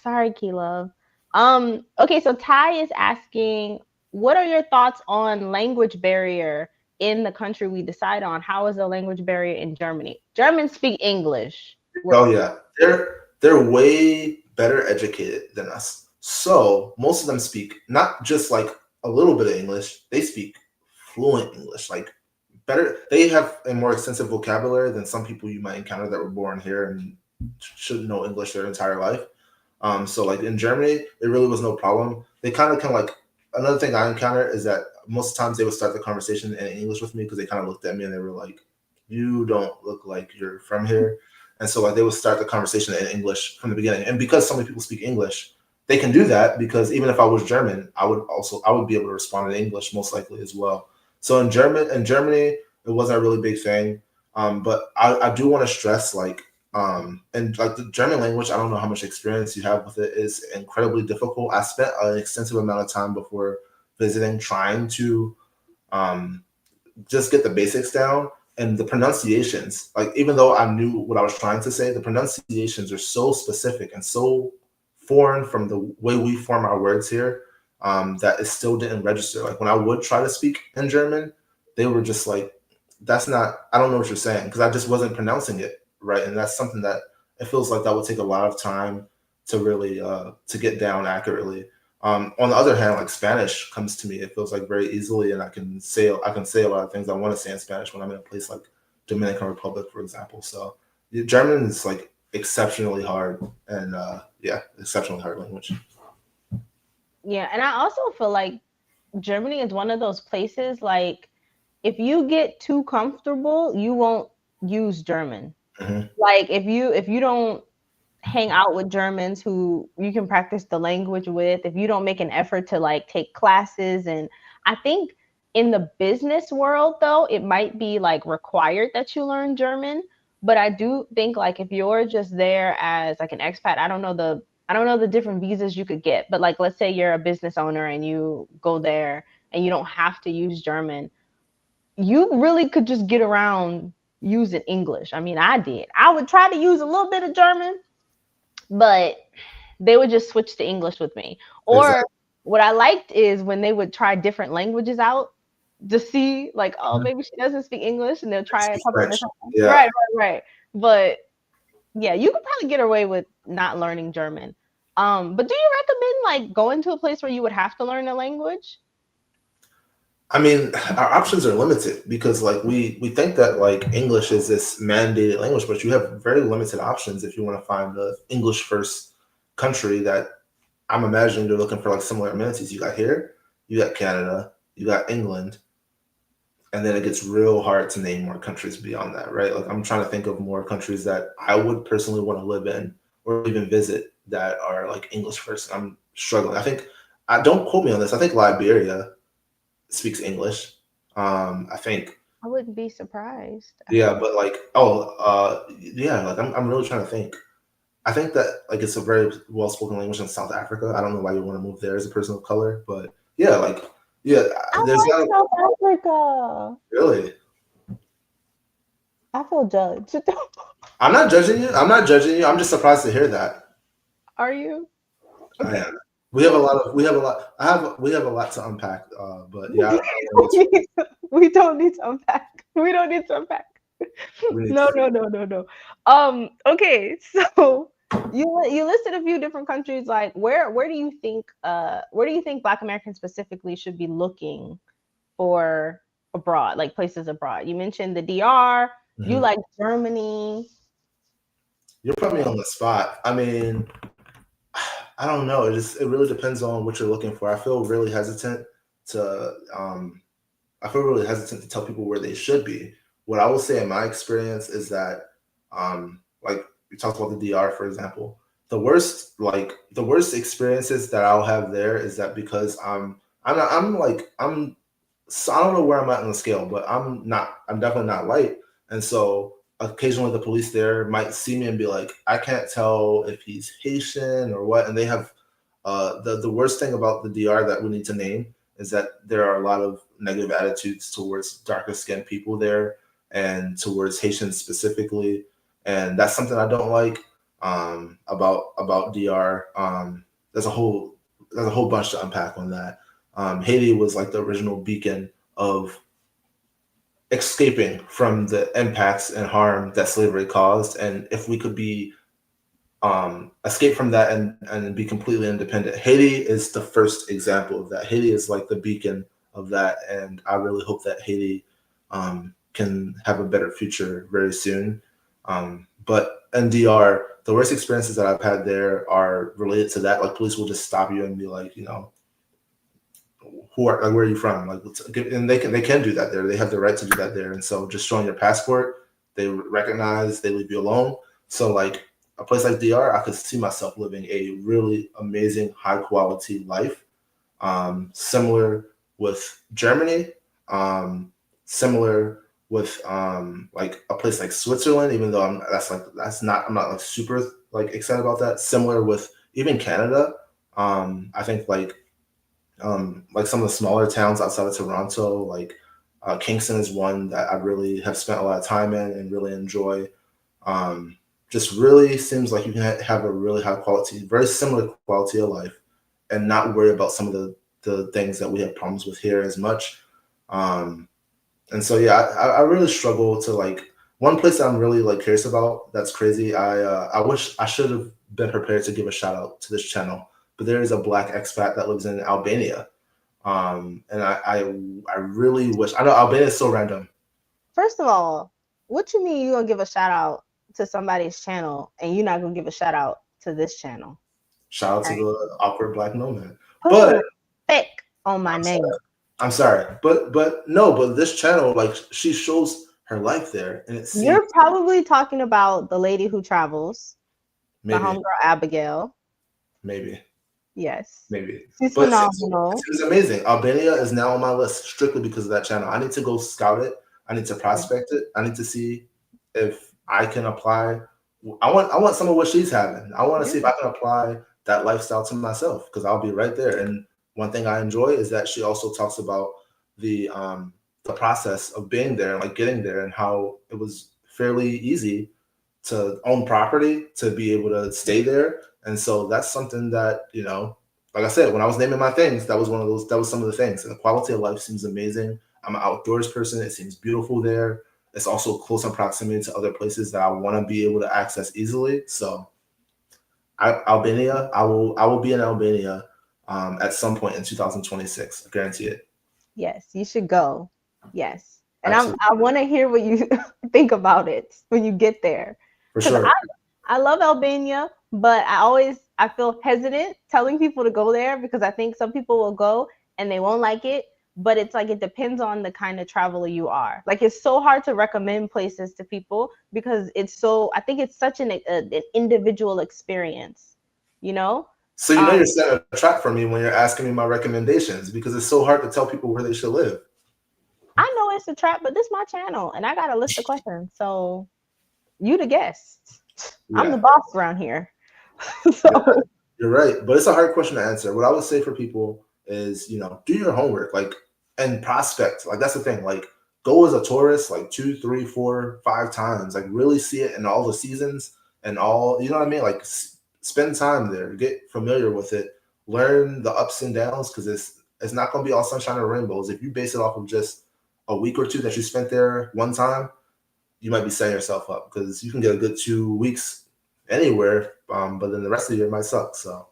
S1: Sorry, Key Love. Okay, so Ty is asking, what are your thoughts on language barrier in the country we decide on? How is the language barrier in Germany? Germans speak English. We're
S2: Oh yeah, they're way better educated than us. So most of them speak not just like a little bit of English. They speak fluent English, like better. They have a more extensive vocabulary than some people you might encounter that were born here and should know English their entire life. So like in Germany, it really was no problem. They kind of like another thing I encountered is that most times they would start the conversation in English with me because they kind of looked at me and they were like, "You don't look like you're from here," and so like they would start the conversation in English from the beginning. And because so many people speak English, they can do that because even if I was German, I would be able to respond in English most likely as well. So in Germany, it wasn't a really big thing. But I do want to stress and like the German language, I don't know how much experience you have with it, is incredibly difficult. I spent an extensive amount of time before visiting trying to um, just get the basics down and the pronunciations. Like even though I knew what I was trying to say, the pronunciations are so specific and so foreign from the way we form our words here that it still didn't register. Like when I would try to speak in German, they were just like, "That's not. I don't know what you're saying," because I just wasn't pronouncing it right, and that's something that it feels like that would take a lot of time to really to get down accurately. On the other hand, like Spanish comes to me, it feels like very easily, and I can say a lot of things I want to say in Spanish when I'm in a place like Dominican Republic, for example. So German is like exceptionally hard, and yeah, exceptionally hard language.
S1: Yeah, and I also feel like Germany is one of those places like if you get too comfortable, you won't use German.
S2: Hmm.
S1: Like if you don't hang out with Germans who you can practice the language with, if you don't make an effort to like take classes. And I think in the business world though, it might be like required that you learn German. But I do think like if you're just there as like an expat, I don't know the different visas you could get, but like let's say you're a business owner and you go there and you don't have to use German, you really could just get around using English. I mean, I did. I would try to use a little bit of German, but they would just switch to English with me. Or
S2: Exactly.
S1: what I liked is when they would try different languages out to see, like, oh,
S2: Mhm.
S1: maybe she doesn't speak English, and they'll try a
S2: Speak
S1: couple of
S2: French.
S1: different ones.
S2: Yeah.
S1: Right, right, right. But yeah, you could probably get away with not learning German. But do you recommend like going to a place where you would have to learn a language?
S2: I mean, our options are limited because like we think that like English is this mandated language, but you have very limited options if you want to find the English first country that I'm imagining they're looking for like similar amenities. You got here, you got Canada, you got England, and then it gets real hard to name more countries beyond that, right? Like I'm trying to think of more countries that I would personally want to live in or even visit that are like English first. I'm struggling. I think I don't quote me on this. I think Liberia speaks English. I think
S1: I wouldn't be surprised,
S2: yeah,
S1: actually.
S2: but like yeah, like I'm really trying to think. I think that like it's a very well spoken language in South Africa. I don't know why you want to move there as a person of color, but yeah, like Yeah,
S1: I
S2: there's
S1: like
S2: not
S1: South Africa.
S2: really.
S1: I feel judged.
S2: I'm not judging you. I'm not judging you. I'm just surprised to hear that.
S1: Are you?
S2: I
S1: Okay.
S2: am. We have a lot to unpack. But yeah, I don't want to get
S1: We don't need to unpack. We don't need to unpack.
S2: we need
S1: No,
S2: to.
S1: no, no, no, no. Okay, so you listed a few different countries. Like, where do you think Black Americans specifically should be looking for abroad, like places abroad? You mentioned the DR. You
S2: Mhm.
S1: like Germany.
S2: You're putting me on the spot. I mean, I don't know. It really depends on what you're looking for. To I feel really hesitant to tell people where they should be. What I will say in my experience is that, like we talked about the DR, for example, the worst experiences that I'll have there is that because I'm not, I'm like, I'm, so I don't know where I'm at on the scale, but I'm definitely not light. And so occasionally the police there might see me and be like, I can't tell if he's Haitian or what. And they have, the worst thing about the DR that we need to name is that there are a lot of negative attitudes towards darker skinned people there and towards Haitians specifically. And that's something I don't like about DR. There's a whole bunch to unpack on that. Haiti was like the original beacon of escaping from the impacts and harm that slavery caused. And if we could be escape from that and be completely independent. Haiti is the first example of that. Haiti is like the beacon of that, and I really hope that Haiti can have a better future very soon. But NDR, the worst experiences that I've had there are related to that. Like police will just stop you and be like, you know, who are like, where are you from? Like, and they can do that there. They have the right to do that there. And so just showing your passport, they recognize, they leave you alone. So like a place like DR, I could see myself living a really amazing, high quality life. Similar with Germany, similar with like a place like Switzerland, even though I'm not like super like excited about that. Similar with even Canada. I think like some of the smaller towns outside of Toronto, like Kingston is one that I really have spent a lot of time in and really enjoy. Um, just really seems like you can have a really high quality, very similar quality of life, and not worry about some of the things that we have problems with here as much. Um, and so yeah, I really struggle to like one place that I'm really like curious about. That's crazy. I wish I should have been prepared to give a shout out to this channel, but there is a black expat that lives in Albania, and I really wish I know Albania is so random.
S1: First of all, what you mean you gonna give a shout out to somebody's channel and you're not gonna give a shout out to this channel?
S2: Shout out to
S1: All right.
S2: the awkward black nomad.
S1: Put
S2: But
S1: some respect on my
S2: I'm
S1: name.
S2: sorry. I'm sorry. But no, but this channel, like she shows her life there and it seems
S1: You're probably talking about the lady who travels, the
S2: maybe,
S1: homegirl Abigail.
S2: maybe,
S1: Yes.
S2: maybe.
S1: She's
S2: But it
S1: phenomenal.
S2: seems amazing. Albania is now on my list strictly because of that channel. I need to go scout it. I need to prospect it. I need to see if I can apply. I want some of what she's having. I want to
S1: Yeah.
S2: see if I can apply that lifestyle to myself because I'll be right there. And one thing I enjoy is that she also talks about the um the process of being there and like getting there and how it was fairly easy to own property to be able to stay there. And so that's something that, you know, like I said, when I was naming my things, that was some of the things. And the quality of life seems amazing. I'm an outdoors person. It seems beautiful there. It's also close in proximity to other places that I want to be able to access easily. So Albania, I will be in Albania at some point in 2026. I guarantee it.
S1: Yes, you should go. Yes. And
S2: Absolutely.
S1: I want to hear what you think about it when you get there.
S2: For
S1: Cuz
S2: sure.
S1: I love Albania, but I feel hesitant telling people to go there because I think some people will go and they won't like it, but it's like it depends on the kind of traveler you are. Like it's so hard to recommend places to people because I think it's such an individual experience, you know?
S2: So you know
S1: Um
S2: you're setting a trap for me when you're asking me my recommendations because it's so hard to tell people where they should live.
S1: I know it's a trap, but this is my channel and I got a list of questions. So you the guest. I'm the
S2: Yeah,
S1: boss around here.
S2: you're
S1: So
S2: right. You're right. But it's a hard question to answer. What I would say for people is, do your homework, like, and prospect. Like, that's the thing. Like, go as a tourist, like 2, 3, 4, 5 times. Like, really see it in all the seasons and all. You know what I mean? Like, spend time there, get familiar with it, learn the ups and downs, because it's not going to be all sunshine and rainbows. If you base it off of just a week or two that you spent there one time, you might be setting yourself up, because you can get a good 2 weeks anywhere, but then the rest of the year might suck. So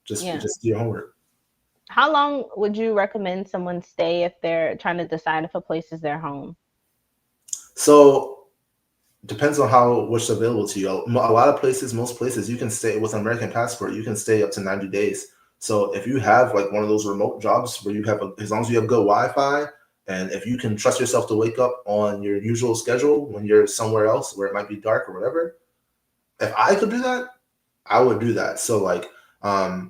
S1: Yeah.
S2: just do your homework.
S1: How long would you recommend someone stay if they're trying to decide if a place is their home?
S2: So depends on how what's available to you. A lot of places, most places, you can stay with an American passport. You can stay up to 90 days. So if you have like one of those remote jobs where you have, as long as you have good Wi-Fi, and if you can trust yourself to wake up on your usual schedule when you're somewhere else where it might be dark or whatever, if I could do that, I would do that. So like,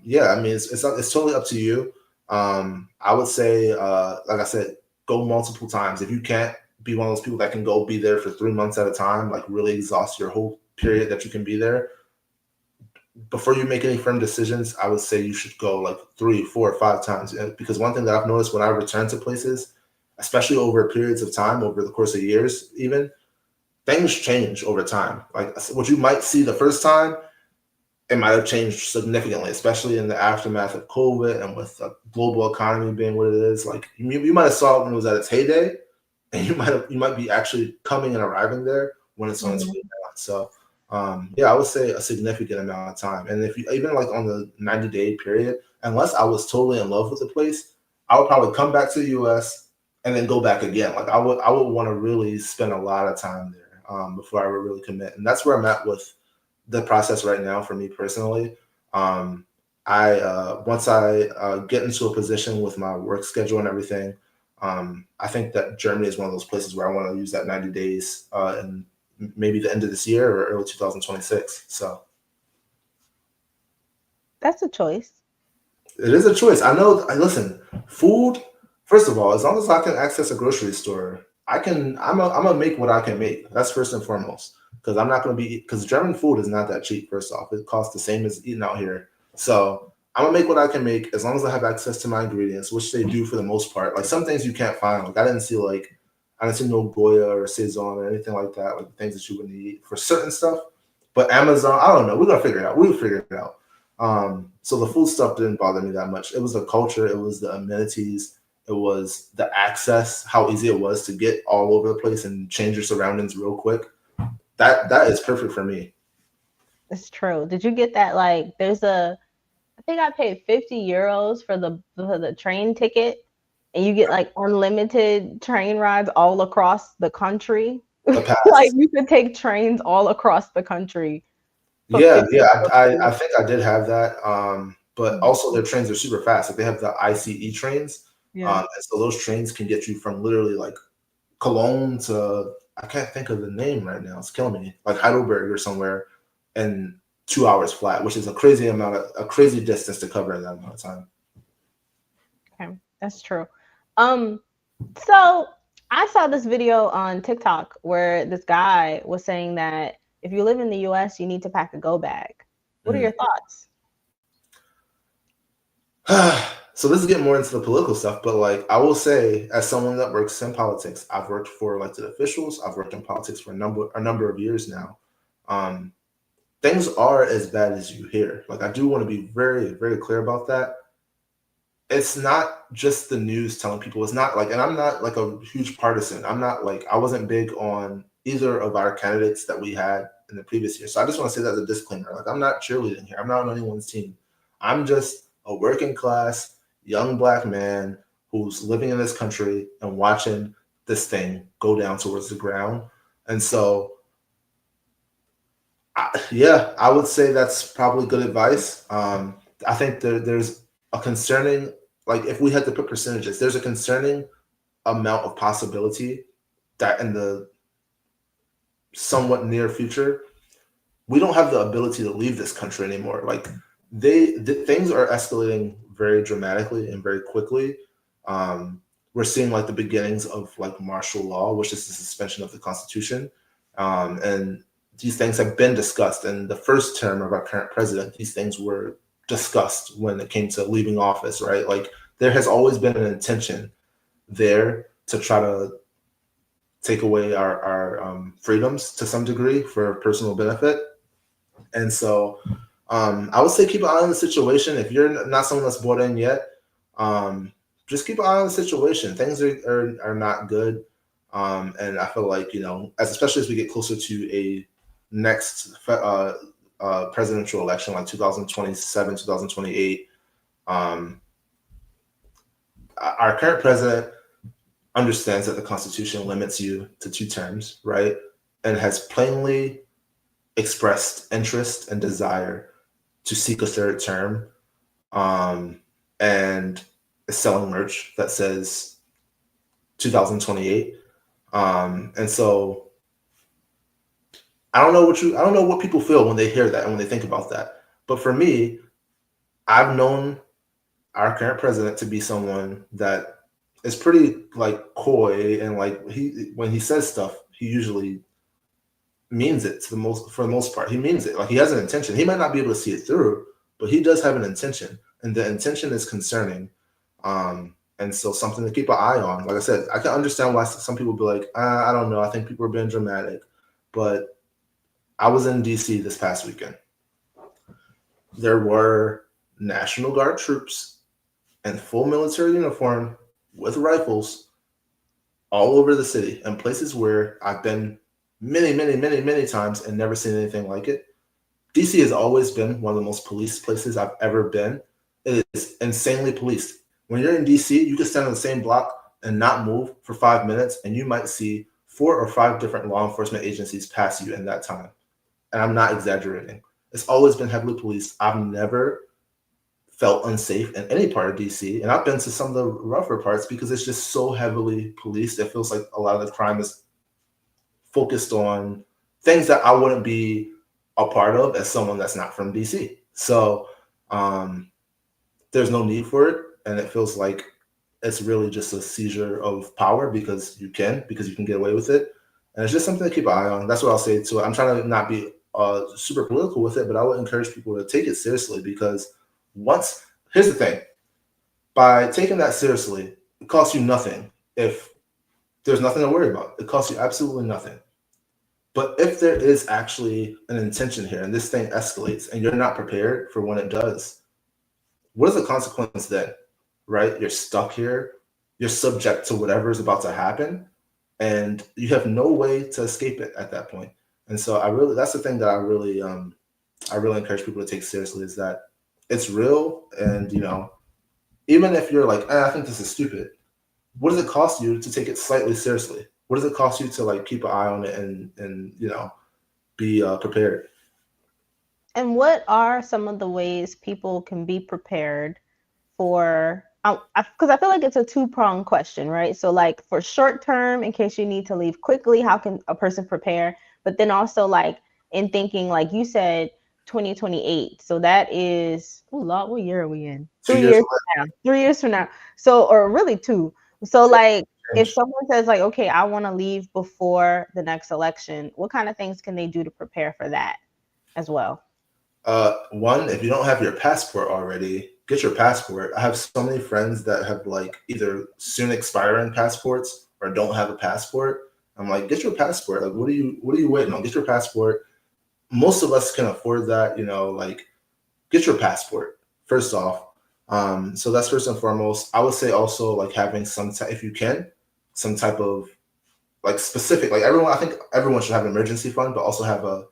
S2: yeah, I mean, it's totally up to you. I would say, like I said, go multiple times. If you can't be one of those people that can go be there for 3 months at a time, like really exhaust your whole period that you can be there. Before you make any firm decisions, I would say you should go like 3, 4, 5 times. Because one thing that I've noticed when I return to places, especially over periods of time, over the course of years, even things change over time. Like what you might see the first time, it might have changed significantly, especially in the aftermath of COVID and with the global economy being what it is. Like you might have saw it when it was at its heyday, and you might be actually coming and arriving there when it's on its way
S1: Mhm.
S2: down. So yeah, I would say a significant amount of time. And if you even like on the 90-day period, unless I was totally in love with the place, I would probably come back to the US and then go back again. Like I would want to really spend a lot of time there before I would really commit. And that's where I'm at with the process right now for me personally. Um, I Once I get into a position with my work schedule and everything, I think that Germany is one of those places where I want to use that 90 days and maybe the end of this year or early 2026. So
S1: That's a choice.
S2: it is a choice. I know. Listen, food. First of all, as long as I can access a grocery store, I can. I'm gonna make what I can make. That's first and foremost. Because I'm not gonna be. Because German food is not that cheap. First off, it costs the same as eating out here. So I'm gonna make what I can make as long as I have access to my ingredients, which they do for the most part. Like some things you can't find. Like I didn't see no Goya or Saison or anything like that. Like things that you would need for certain stuff. But Amazon, I don't know. We're gonna figure it out. We'll figure it out. So the food stuff didn't bother me that much. It was the culture, it was the amenities, it was the access, how easy it was to get all over the place and change your surroundings real quick. That is perfect for me.
S1: It's true. Did you get that? Like, I think I paid 50 euros for the train ticket, and you get like unlimited train rides all across the country.
S2: The
S1: Like,
S2: pass.
S1: you could take trains all across the country for
S2: Yeah,
S1: 50
S2: yeah, I
S1: euros.
S2: think I did have that. But
S1: Mhm.
S2: also their trains are super fast. Like they have the ICE trains.
S1: Yeah.
S2: And so those trains can get you from literally like Cologne to, I can't think of the name right now. It's killing me. Like Heidelberg or somewhere in 2 hours flat, which is a crazy distance to cover in that amount of time.
S1: Okay, that's true. Um, so I saw this video on TikTok where this guy was saying that if you live in the US, you need to pack a go bag. What are
S2: Mm.
S1: your thoughts?
S2: So this is getting more into the political stuff, but like I will say, as someone that works in politics, I've worked for elected officials. I've worked in politics for a number of years now. Um, Things are as bad as you hear. Like I do want to be very, very clear about that. It's not just the news telling people. It's not like, and I'm not like a huge partisan. I'm not like I wasn't big on either of our candidates that we had in the previous year. So I just want to say that as a disclaimer. Like I'm not cheerleading here. I'm not on anyone's team. I'm just a working class young black man who's living in this country and watching this thing go down towards the ground. And so yeah, I would say that's probably good advice. I think there's a concerning, like if we had to put percentages, there's a concerning amount of possibility that in the somewhat near future, we don't have the ability to leave this country anymore. Like things are escalating very dramatically and very quickly. Um, we're seeing like the beginnings of like martial law, which is the suspension of the Constitution, and these things have been discussed. In the first term of our current president, these things were discussed when it came to leaving office, right? Like there has always been an intention there to try to take away our freedoms to some degree for personal benefit. And so I would say keep an eye on the situation. If you're not someone that's bought in yet, um, just keep an eye on the situation. Things are not good. And I feel like, especially as we get closer to a next presidential election, like 2027, 2028, our current president understands that the Constitution limits you to 2 terms, right? And has plainly expressed interest and desire to seek a third term, and is selling merch that says 2028. And so I don't know what people feel when they hear that and when they think about that. But for me, I've known our current president to be someone that is pretty like coy, and like when he says stuff, he usually means it for the most part. He means it. Like, he has an intention. He might not be able to see it through, but he does have an intention, and the intention is concerning. And so something to keep an eye on. Like I said, I can understand why some people be like, I don't know, I think people are being dramatic. But I was in DC this past weekend. There were National Guard troops in full military uniform with rifles all over the city, and places where I've been many, many, many, many times and never seen anything like it. DC has always been one of the most policed places I've ever been. It is insanely policed. When you're in DC, you can stand on the same block and not move for 5 minutes, and you might see 4 or 5 different law enforcement agencies pass you in that time. And I'm not exaggerating. It's always been heavily policed. I've never felt unsafe in any part of DC. And I've been to some of the rougher parts because it's just so heavily policed. It feels like a lot of the crime is focused on things that I wouldn't be a part of as someone that's not from DC. So there's no need for it. And it feels like it's really just a seizure of power because you can get away with it. And it's just something to keep an eye on. That's what I'll say to it. I'm trying to not be super political with it, but I would encourage people to take it seriously, because here's the thing, by taking that seriously, it costs you nothing. If there's nothing to worry about, it costs you absolutely nothing. But if there is actually an intention here and this thing escalates and you're not prepared for when it does, what is the consequence then? Right? You're stuck here. You're subject to whatever is about to happen, and you have no way to escape it at that point. And so that's the thing that I really encourage people to take seriously, is that it's real. And, even if you're like, I think this is stupid, what does it cost you to take it slightly seriously? What does it cost you to like keep an eye on it and be prepared?
S1: And what are some of the ways people can be prepared for, because I feel like it's a two-pronged question, right? So like for short term, in case you need to leave quickly, how can a person prepare? But then also like in thinking, like you said, 2028. So that is, oh Lord, what year are we in?
S2: 2 years.
S1: 3 years from now. So, or really 2. So like if someone says like, okay, I want to leave before the next election, what kind of things can they do to prepare for that as well?
S2: One, if you don't have your passport already, get your passport. I have so many friends that have like either soon expiring passports or don't have a passport. I'm like, get your passport. Like, what are you waiting on? Get your passport. Most of us can afford that, like, get your passport first off. So that's first and foremost. I would say also like having if you can, some type of like specific, like I think everyone should have an emergency fund, but also have a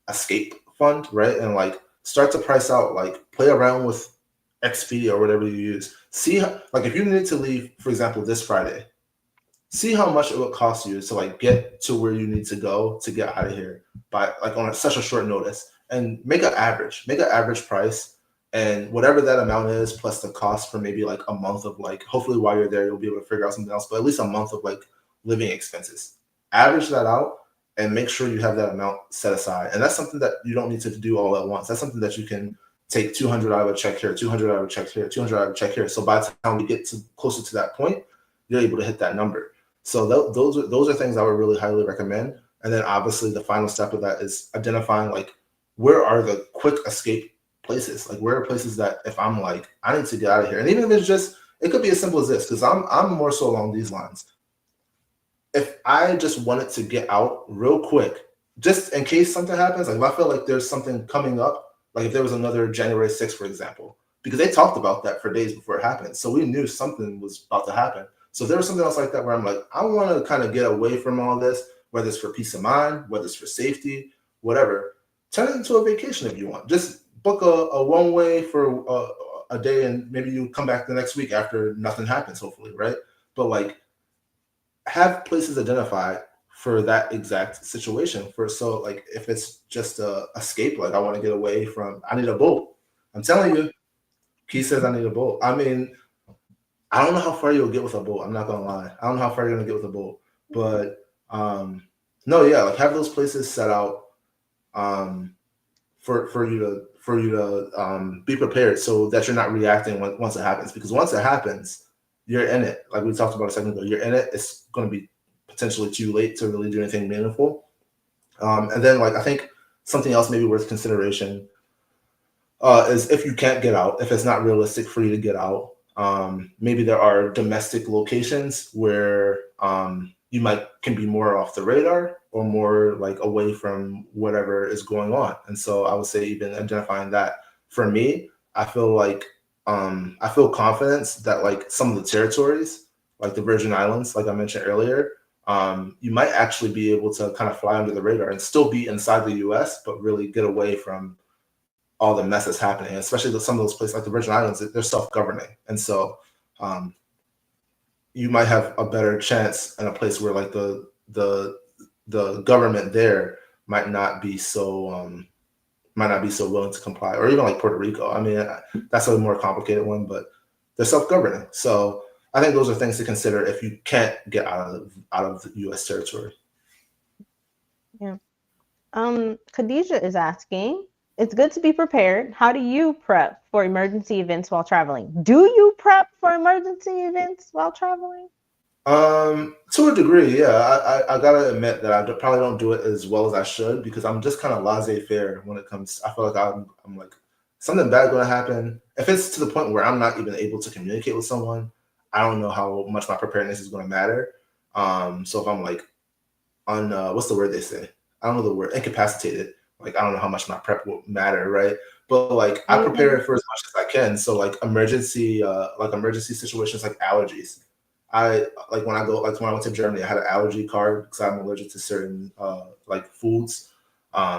S2: escape fund, right? And like start to price out, like play around with Expedia or whatever you use. See like if you need to leave, for example, this Friday, see how much it would cost you to like get to where you need to go to get out of here by like on such a short notice, and make an average price, and whatever that amount is plus the cost for maybe like a month of like, hopefully while you're there you'll be able to figure out something else, but at least a month of like living expenses. Average that out and make sure you have that amount set aside. And that's something that you don't need to do all at once. That's something that you can take 200 out of a check here, 200 out of a check here, 200 out of a check here. So by the time we get to closer to that point, you're able to hit that number. So those are things I would really highly recommend. And then obviously the final step of that is identifying like, where are the quick escape places? Like, where are places that if I'm like, I need to get out of here? And even if it's just, it could be as simple as this, because I'm more so along these lines. If I just wanted to get out real quick, just in case something happens, like if I feel like there's something coming up, like if there was another January 6th, for example, because they talked about that for days before it happened. So we knew something was about to happen. So if there was something else like that where I'm like, I want to kind of get away from all this, whether it's for peace of mind, whether it's for safety, whatever, turn it into a vacation if you want. Just book a one way for a day and maybe you come back the next week after nothing happens, hopefully, right? But like, have places identified for that exact situation. For so like if it's just a escape, like I want to get away from, I need a boat. I'm telling you, Key says I need a boat. I mean, I don't know how far you'll get with a boat. I'm not gonna lie. I don't know how far you're gonna get with a boat. But no, yeah, like have those places set out um for you to be prepared so that you're not reacting once it happens. Because once it happens, you're in it. Like we talked about a second ago, you're in it. It's going to be potentially too late to really do anything meaningful. And then, like I think something else maybe worth consideration is if you can't get out, if it's not realistic for you to get out. Maybe there are domestic locations where you might can be more off the radar or more like away from whatever is going on. And so I would say even identifying that. For me, I feel like I feel confidence that like some of the territories, like the Virgin Islands, like I mentioned earlier, you might actually be able to kind of fly under the radar and still be inside the U.S., but really get away from all the mess that's happening, especially some of those places like the Virgin Islands, they're self-governing, and so um, you might have a better chance in a place where like the government there might not be so willing to comply, or even like Puerto Rico. I mean, that's a more complicated one, but they're self-governing. So I think those are things to consider if you can't get out of the U.S. territory.
S1: Yeah. Khadijah is asking, it's good to be prepared. How do you prep for emergency events while traveling? Do you prep for emergency events while traveling?
S2: To a degree, yeah. I gotta admit that probably don't do it as well as I should because I'm just kind of laissez-faire when it comes. I feel like I'm like something bad going to happen. If it's to the point where I'm not even able to communicate with someone, I don't know how much my preparedness is going to matter. So if I'm like on what's the word they say? I don't know the word, incapacitated. Like I don't know how much my prep will matter, right? But like I prepare for as much as I can. So like emergency situations like allergies. I like when I go like when I went to Germany, I had an allergy card because I'm allergic to certain like foods.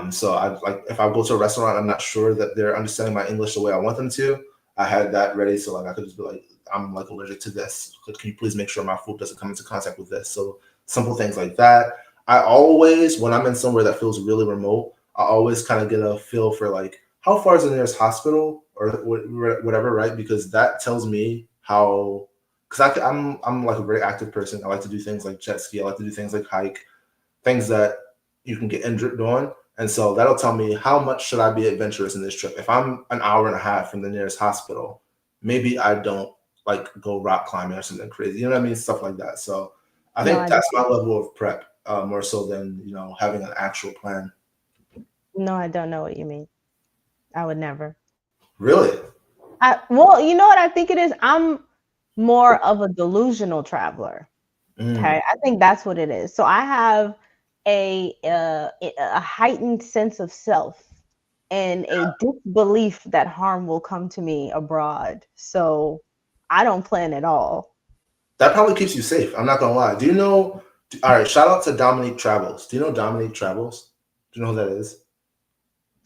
S2: So I like if I go to a restaurant, I'm not sure that they're understanding my English the way I want them to. I had that ready, so like I could just be like, I'm like allergic to this. Can you please make sure my food doesn't come into contact with this? So simple things like that. I always, when I'm in somewhere that feels really remote, I always kind of get a feel for like how far is the nearest hospital or whatever, right? Because that tells me how. Because I'm like a very active person. I like to do things like jet ski. I like to do things like hike, things that you can get injured doing. And so that'll tell me how much should I be adventurous in this trip. If I'm an hour and a half from the nearest hospital, maybe I don't like go rock climbing or something crazy. You know what I mean? Stuff like that. So I
S1: No,
S2: think
S1: I
S2: that's my level of prep, more so than having an actual plan.
S1: no, I don't know what you mean. I would never.
S2: Really?
S1: Well, you know what I think it is? I'm more of a delusional traveler.
S2: Mm.
S1: Okay, I think that's what it is. So I have a heightened sense of self and a disbelief that harm will come to me abroad. So I don't plan at all.
S2: That probably keeps you safe. I'm not gonna lie. Do you know? All right. Shout out to Dominique Travels. Do you know Dominique Travels? Do you know who that is?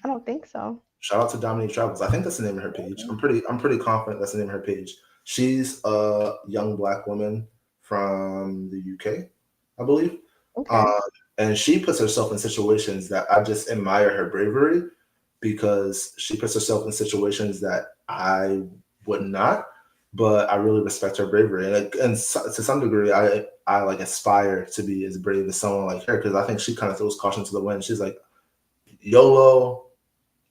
S1: I don't think so.
S2: Shout out to Dominique Travels. I think that's the name of her page. I'm pretty confident that's the name of her page. She's a young black woman from the UK, I believe. Um,
S1: Okay.
S2: and she puts herself in situations that I just admire her bravery because she puts herself in situations that I would not, but I really respect her bravery. To some degree, I like aspire to be as brave as someone like her because I think she kind of throws caution to the wind. She's like, YOLO,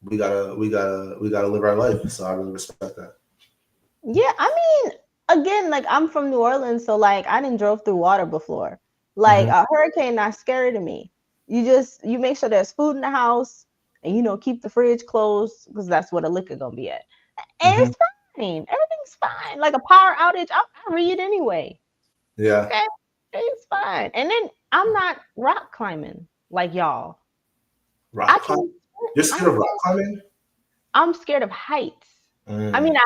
S2: we gotta live our life. So I really respect that.
S1: Yeah, I mean, again, like I'm from New Orleans, so like I didn't drove through water before. Like
S2: Hmm.
S1: a hurricane not scary to me. You make sure there's food in the house and keep the fridge closed because that's where the liquor gonna be at. And
S2: Hmm.
S1: it's fine. Everything everything's fine. Like a power outage, I'll read anyway.
S2: Yeah.
S1: Okay, it's fine. And then I'm not rock climbing like y'all. I
S2: Rock climbing?
S1: can.
S2: You're
S1: I'm
S2: scared of rock climbing?
S1: I'm scared of heights. I
S2: Mm,
S1: mean,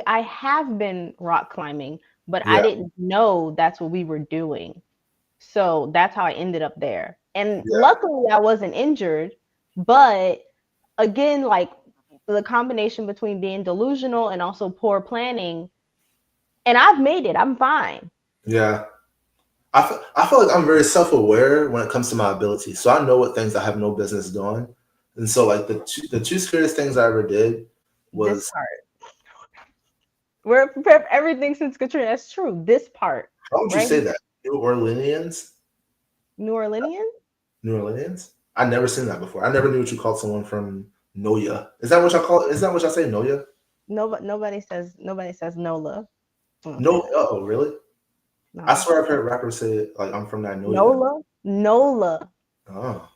S1: I have been rock climbing, but I
S2: yeah.
S1: didn't know that's what we were doing. So that's how I ended up there. And
S2: Yeah.
S1: luckily I wasn't injured, but again, like the combination between being delusional and also poor planning, and I've made it. I'm fine.
S2: Yeah. I feel like I'm very self aware when it comes to my abilities. So I know what things I have no business doing. And so like the two scariest things I ever did
S1: This
S2: was,
S1: part. We're prepared for everything since Katrina. That's true. This part,
S2: how would you
S1: right?
S2: say that? New Orleanians?
S1: New Orleanian?
S2: New Orleans? I never seen that before. I never knew what you called someone from Noya. Is that what y'all call it? Is that what y'all say, Noya?
S1: Nobody says Nola. I don't say
S2: No,
S1: that.
S2: oh, really? I
S1: No.
S2: swear I've heard rappers say like I'm from that Noya.
S1: Nola? Nola.
S2: Oh.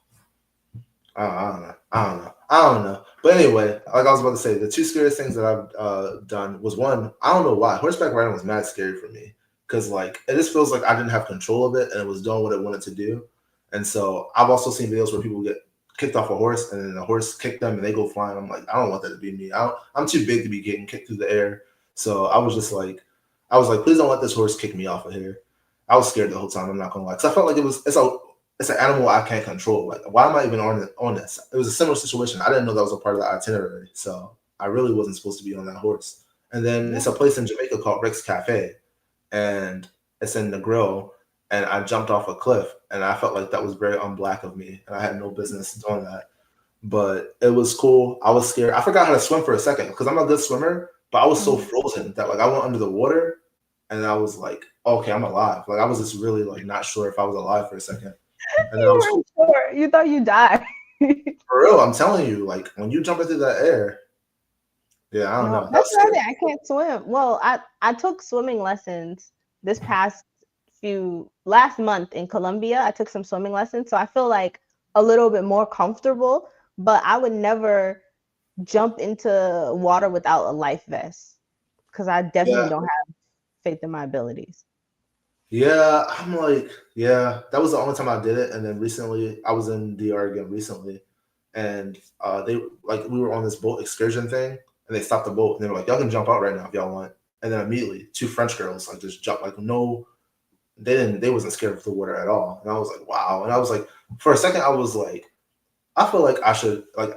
S2: I don't know. I don't know. I don't know. But anyway, like I was about to say, the two scariest things that I've done was one. I don't know why horseback riding was mad scary for me because like it just feels like I didn't have control of it and it was doing what it wanted to do. And so I've also seen videos where people get kicked off a horse and then the horse kicked them and they go flying. I'm like, I don't want that to be me. I'm too big to be getting kicked through the air. So I was just like, please don't let this horse kick me off of here. I was scared the whole time. I'm not gonna lie, because I felt like it's an animal I can't control. Like, why am I even on this? It was a similar situation. I didn't know that was a part of the itinerary, so I really wasn't supposed to be on that horse. And then
S1: Yeah.
S2: it's a place in Jamaica called Rick's Cafe, and it's in the grill. And I jumped off a cliff, and I felt like that was very unblack of me, and I had no business doing that. But it was cool. I was scared. I forgot how to swim for a second because I'm a good swimmer, but I was so
S1: Mhm.
S2: frozen that like I went under the water, and I was like, okay, I'm alive. Like I was just really like not sure if I was alive for a second. And then I
S1: You
S2: was
S1: weren't sure. You thought you died.
S2: for real. I'm telling you, like when you jump into that air, yeah, I don't
S1: No,
S2: know. That
S1: that's
S2: was
S1: what
S2: scary.
S1: I can't swim. Well, I took swimming lessons this past few last month in Colombia. I took some swimming lessons, so I feel like a little bit more comfortable, but I would never jump into water without a life vest because I definitely
S2: Yeah,
S1: don't have faith in my abilities.
S2: yeah. I'm like, yeah. That was the only time I did it. And then recently, I was in DR again recently, and they like we were on this boat excursion thing, and they stopped the boat, and they were like, y'all can jump out right now if y'all want. And then immediately, two French girls like just jumped, like no, they wasn't scared of the water at all. And I was like, wow. And I was like, for a second, I was like, I feel like I should like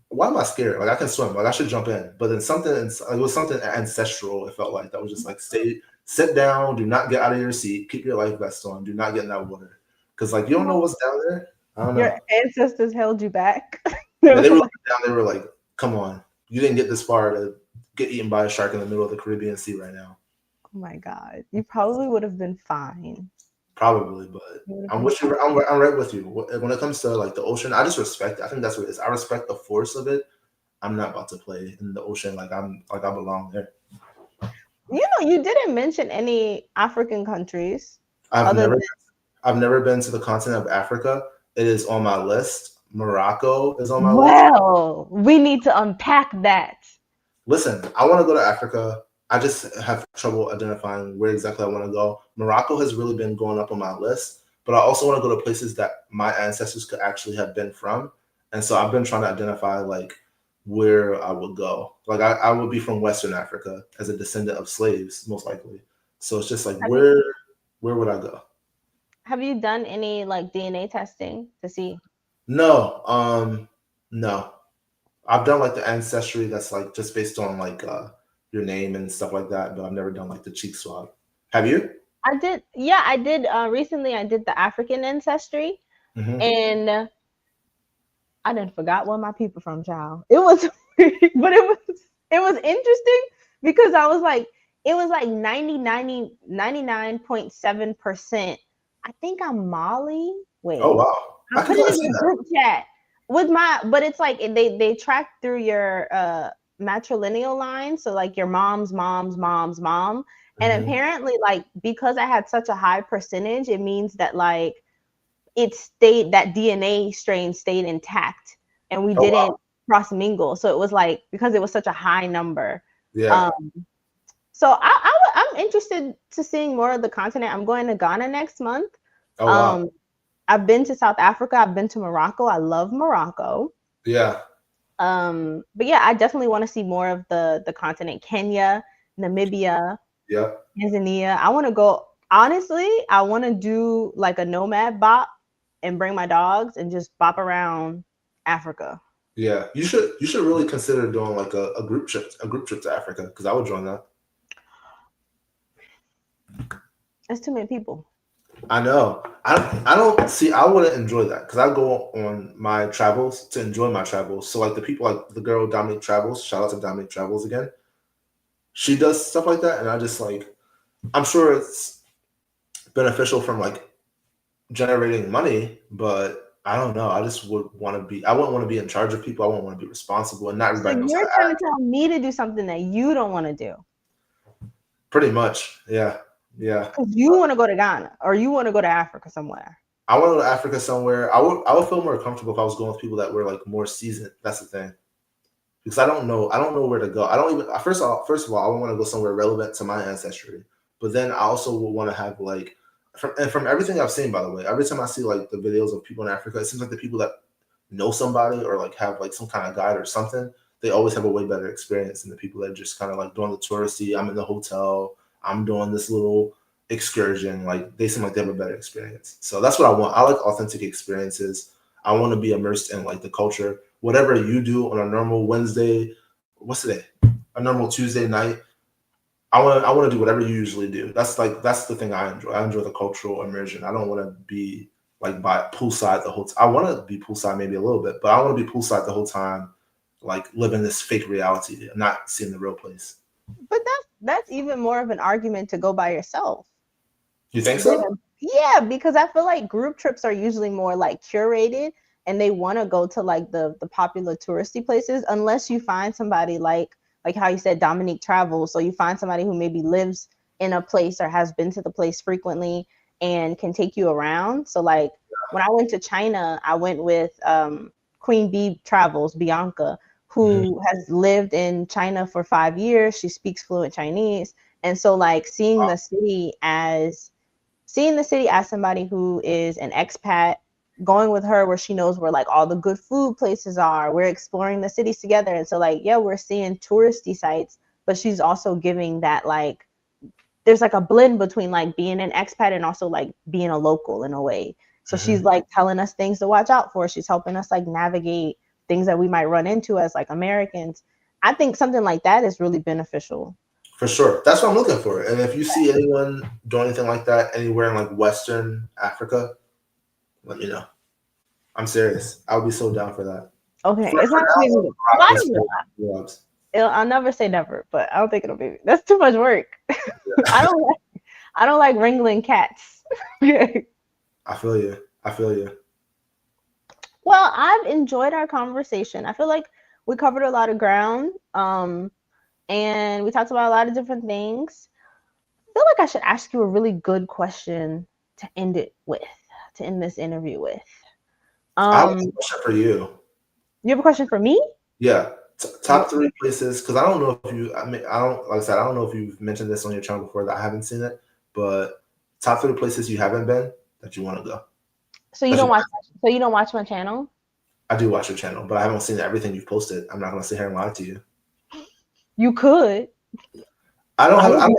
S2: why am I scared? Like I can swim, like I should jump in. But then something it was something ancestral, it felt like that was just like sit down, do not get out of your seat, keep your life vest on, do not get in that water. Cause like you don't know what's down there. I don't
S1: Your
S2: know.
S1: ancestors held you back. They
S2: Yeah,
S1: were
S2: they were
S1: like,
S2: looking down, they were like, come on. You didn't get this far to get eaten by a shark in the middle of the Caribbean Sea right now.
S1: oh my God, you probably would have been fine.
S2: Probably, but
S1: You would have
S2: I'm
S1: been
S2: with
S1: fine.
S2: you. I'm right with you. When it comes to like the ocean, I just respect it. I think that's what it is. I respect the force of it. I'm not about to play in the ocean like I belong there.
S1: You didn't mention any African countries
S2: I've
S1: other
S2: never
S1: than,
S2: I've never been to the continent of Africa. It is on my list. Morocco is on my list.
S1: well, we need to unpack that.
S2: Listen, I want to go to Africa. I just have trouble identifying where exactly I want to go. Morocco has really been going up on my list, but I also want to go to places that my ancestors could actually have been from. And so I've been trying to identify like where I would go. Like I would be from Western Africa as a descendant of slaves, most likely. So it's just like
S1: Have you
S2: where would I go?
S1: have you done any like DNA testing to see?
S2: No, no. I've done like the ancestry that's like just based on like your name and stuff like that, but I've never done like the cheek swab. Have you?
S1: I did, yeah, I did. Recently, I did the African ancestry,
S2: Hmm.
S1: and I didn't forgot where my people from, child. It was, but it was interesting because I was like, it was like 99.7%. I think I'm Mali.
S2: Oh
S1: Wait,
S2: wow,
S1: I
S2: I can
S1: put
S2: kind
S1: it
S2: of
S1: in
S2: see
S1: the
S2: that.
S1: group chat with my, but it's like they track through your matrilineal line, so like your mom's mom, and
S2: Hmm.
S1: apparently like because I had such a high percentage, it means that like it stayed that DNA strain stayed intact and we
S2: Oh
S1: didn't
S2: wow,
S1: cross mingle. So it was like because it was such a high number.
S2: yeah,
S1: Um, So I'm interested to seeing more of the continent. I'm going to Ghana next month.
S2: Oh wow.
S1: Um, I've been to South Africa. I've been to Morocco. I love Morocco.
S2: Yeah.
S1: But yeah, I definitely want to see more of the continent. Kenya, Namibia,
S2: Yeah.
S1: Tanzania. I want to go. Honestly, I want to do like a nomad bop and bring my dogs and just bop around Africa.
S2: Yeah. You should really consider doing like a group trip to Africa because I would join that.
S1: That's too many people.
S2: I know. I don't see. I wouldn't enjoy that because I go on my travels to enjoy my travels. So like the people, like the girl Dominique Travels. Shout out to Dominique Travels again. She does stuff like that, and I just like. I'm sure it's beneficial from like generating money, but I don't know. I just would want to be. I wouldn't want to be in charge of people. I wouldn't want to be responsible, and not
S1: So
S2: everybody knows how
S1: you're
S2: to
S1: trying to
S2: act.
S1: tell me to do something that you don't want to do
S2: Pretty much, yeah, yeah.
S1: because you want to go to Ghana or you want to go to Africa somewhere.
S2: I want to go to Africa somewhere. I would feel more comfortable if I was going with people that were like more seasoned. That's the thing. Because I don't know where to go. I don't even first of all, I want to go somewhere relevant to my ancestry. But then I also will want to have like from everything I've seen, by the way, every time I see like the videos of people in Africa, it seems like the people that know somebody or like have like some kind of guide or something, they always have a way better experience than the people that are just kind of like doing the touristy. I'm in the hotel, I'm doing this little excursion. Like they seem like they have a better experience. So that's what I want. I like authentic experiences. I want to be immersed in like the culture. Whatever you do on a normal Wednesday, what's today? A normal Tuesday night. I want to do whatever you usually do. That's the thing I enjoy. I enjoy the cultural immersion. I don't want to be like by poolside the whole time. I want to be poolside maybe a little bit, but I want to be poolside the whole time, like living this fake reality and not seeing the real place.
S1: But that's even more of an argument to go by yourself.
S2: You think
S1: Than
S2: so?
S1: yeah, because I feel like group trips are usually more like curated and they want to go to like the popular touristy places unless you find somebody like how you said Dominique travels. So you find somebody who maybe lives in a place or has been to the place frequently and can take you around. So like when I went to China, I went with Queen Bee Travels, Bianca,
S2: Mhm.
S1: who has lived in China for 5 years. She speaks fluent Chinese. And so like seeing the city as somebody who is an expat, going with her where she knows where like all the good food places are. We're exploring the cities together. And so like, yeah, we're seeing touristy sites, but she's also giving that like there's like a blend between like being an expat and also like being a local in a way. So she's
S2: Mhm.
S1: like telling us things to watch out for. She's helping us like navigate things that we might run into as like Americans. I think something like that is really beneficial.
S2: For sure. That's what I'm looking for. And if you see anyone doing anything like that anywhere in like Western Africa, let me know. I'm serious. I would be so down for that.
S1: Okay,
S2: For
S1: it's not gonna be me. Well, I
S2: Morocco
S1: don't know.
S2: vlogs.
S1: I'll never say never, but I don't think it'll be. That's too much work. I don't like. I don't like wrangling cats.
S2: I feel you. I feel you.
S1: Well, I've enjoyed our conversation. I feel like we covered a lot of ground, and we talked about a lot of different things. I feel like I should ask you a really good question to end it with, to end this interview with.
S2: I have a
S1: Um,
S2: question for you.
S1: you have a question for me?
S2: Yeah. Top three places, because I don't know if you, I mean, I don't, like I said, I don't know if you've mentioned this on your channel before that I haven't seen it, but top three places you haven't been that you want to go.
S1: So you
S2: That you,
S1: don't watch. So you don't watch my channel?
S2: I do watch your channel, but I haven't seen everything you've posted. I'm not going to sit here and lie to you.
S1: You could.
S2: I
S1: I
S2: don't have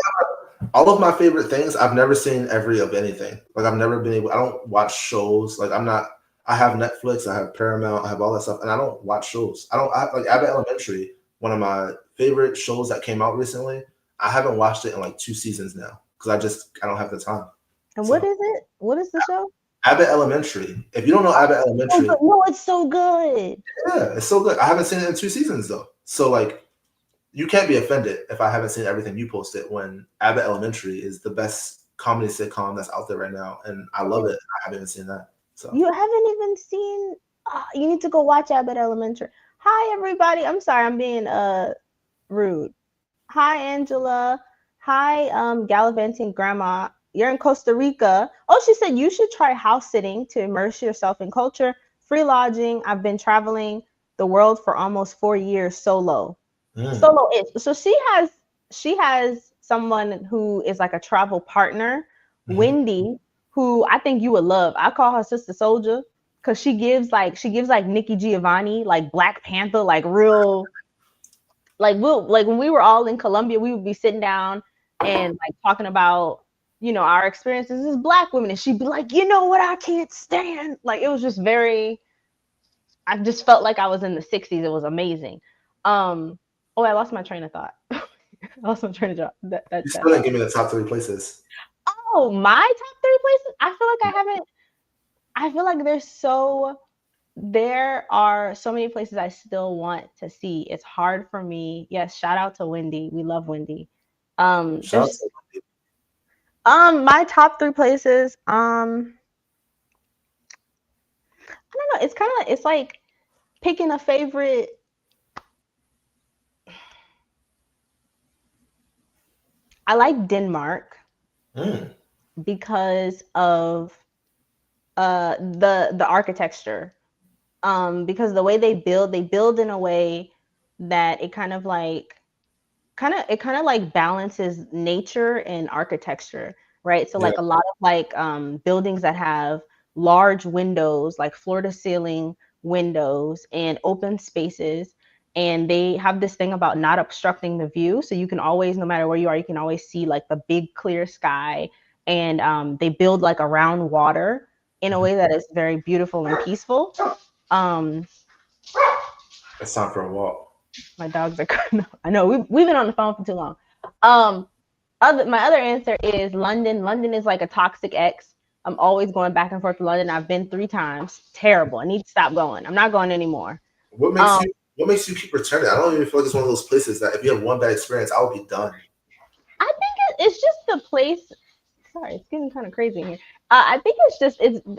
S2: all of my favorite things. I've never seen every of anything. Like I've never been able, I don't watch shows. Like I'm not, I have Netflix, I have Paramount, I have all that stuff, and I don't watch shows. Like Abbott Elementary, one of my favorite shows that came out recently. I haven't watched it in like 2 seasons now because I don't have the time.
S1: And what
S2: So
S1: is it? What is the show?
S2: Abbott Elementary. If you don't know Abbott
S1: So good.
S2: Elementary,
S1: No, it's so good.
S2: yeah, it's so good. I haven't seen it in 2 seasons though. So like you can't be offended if I haven't seen everything you posted when Abbott Elementary is the best comedy sitcom that's out there right now. And I love it. I haven't even seen that. So
S1: You haven't even seen. You need to go watch Abbott Elementary. Hi, everybody. I'm sorry, I'm being rude. Hi, Angela. Hi, gallivanting grandma. You're in Costa Rica. Oh, she said you should try house sitting to immerse yourself in culture. Free lodging. I've been traveling the world for almost 4 years solo.
S2: mm,
S1: Solo ish. So she has someone who is like a travel partner,
S2: Mhm.
S1: Wendy, who I think you would love. I call her Sister Soldier because she gives like Nikki Giovanni, like Black Panther, like real, like when we were all in Colombia, we would be sitting down and like talking about our experiences as Black women, and she'd be like, you know what, I can't stand. Like it was just very. I just felt like I was in the '60s. It was amazing. Oh, I lost my train of thought. I lost my train of thought.
S2: You
S1: That
S2: still didn't
S1: thought.
S2: give me the top three places.
S1: Oh, my top three places. I feel like I haven't. I feel like there are so many places I still want to see. It's hard for me. Yes, shout out to Wendy. We love Wendy.
S2: Shout out
S1: There's
S2: to
S1: my top three places. I don't know. It's kind of it's like picking a favorite. I like Denmark
S2: Mm,
S1: because of the architecture. Because the way they build in a way that it kind of like balances nature and architecture, right? So
S2: yeah,
S1: like a lot of like buildings that have large windows, like floor to ceiling windows and open spaces, and they have this thing about not obstructing the view, so you can always, no matter where you are, you can always see like the big clear sky. And they build like around water in a
S2: mhm.
S1: way that is very beautiful and peaceful. um
S2: It's time for a walk.
S1: my dogs are I know we've been on the phone for too long. um my other answer is London. London is like a toxic ex. I'm always going back and forth to London. I've been 3 times. Terrible. I need to stop going. I'm not going anymore.
S2: What makes
S1: Um,
S2: you what makes you keep returning? I don't even feel like it's one of those places that if you have one bad experience, I'll be done.
S1: I think it's just the place. Sorry, it's getting kind of crazy in here. I think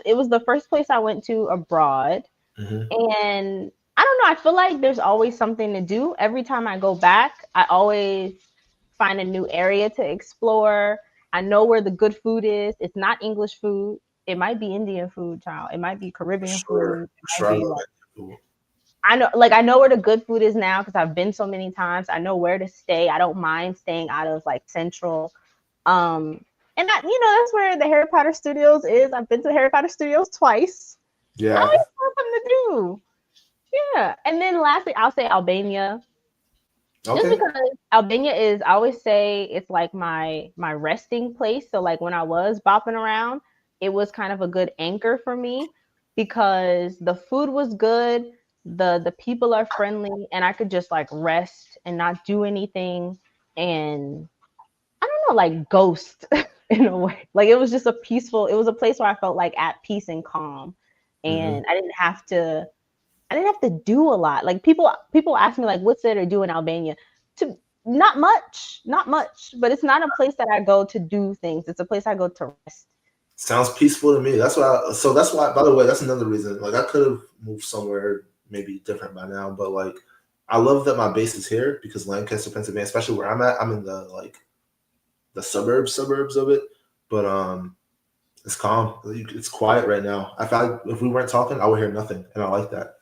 S1: it was the first place I went to abroad,
S2: Hmm.
S1: and I don't know. I feel like there's always something to do. Every time I go back, I always find a new area to explore. I know where the good food is. It's not English food. It might be Indian food, child. It might be
S2: For
S1: Caribbean
S2: sure.
S1: food. It
S2: For
S1: might
S2: sure. I
S1: be
S2: love
S1: like
S2: that. Cool.
S1: I know where the good food is now because I've been so many times. I know where to stay. I don't mind staying out of like Central. And that's where the Harry Potter Studios is. I've been to the Harry Potter Studios twice. I always
S2: Yeah.
S1: have something to do. Yeah. And then lastly, I'll say Albania. Just
S2: Okay.
S1: because Albania is, I always say it's like my resting place. So like when I was bopping around, it was kind of a good anchor for me because the food was good, the people are friendly, and I could just like rest and not do anything, and I don't know, like ghost in a way. Like it was a place where I felt like at peace and calm,
S2: Hmm.
S1: and I didn't have to do a lot. Like people ask me like, what's there to do in Albania? To Not much, not much. But it's not a place that I go to do things. It's a place I go to rest.
S2: Sounds peaceful to me. So that's why, by the way, that's another reason. Like I could have moved somewhere maybe different by now, but like I love that my base is here because Lancaster, Pennsylvania, especially where I'm at, I'm in the like the suburbs of it. But it's calm. It's quiet right now. I feel like if we weren't talking, I would hear nothing, and I like that.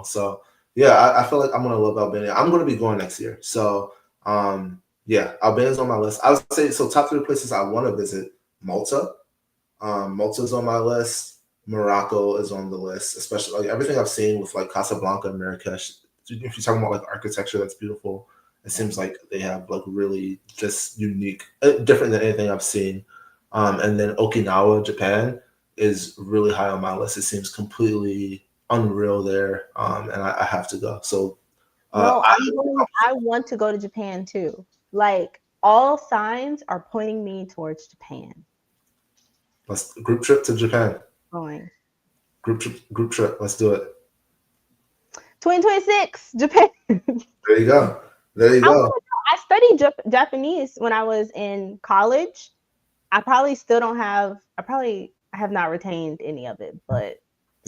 S2: So yeah, I feel like I'm gonna love Albania. I'm gonna be going next year. So yeah, Albania's on my list. I would say so. Top three places I want to visit: Malta. Malta's on my list. Morocco is on the list, especially like everything I've seen with like Casablanca and Marrakesh. If you're talking about like architecture, that's beautiful. It seems like they have like really just unique, different than anything I've seen. And then Okinawa, Japan, is really high on my list. It seems completely unreal there, and I have to go. So
S1: No,
S2: I
S1: I want to go to Japan too. Like all signs are pointing me towards Japan.
S2: let's group trip to Japan.
S1: Going
S2: Group trip. Let's do it.
S1: 2026, Japan.
S2: There you go. There you
S1: I
S2: go.
S1: want to go. I studied Japanese when I was in college. I probably still don't have. I have not retained any of it, but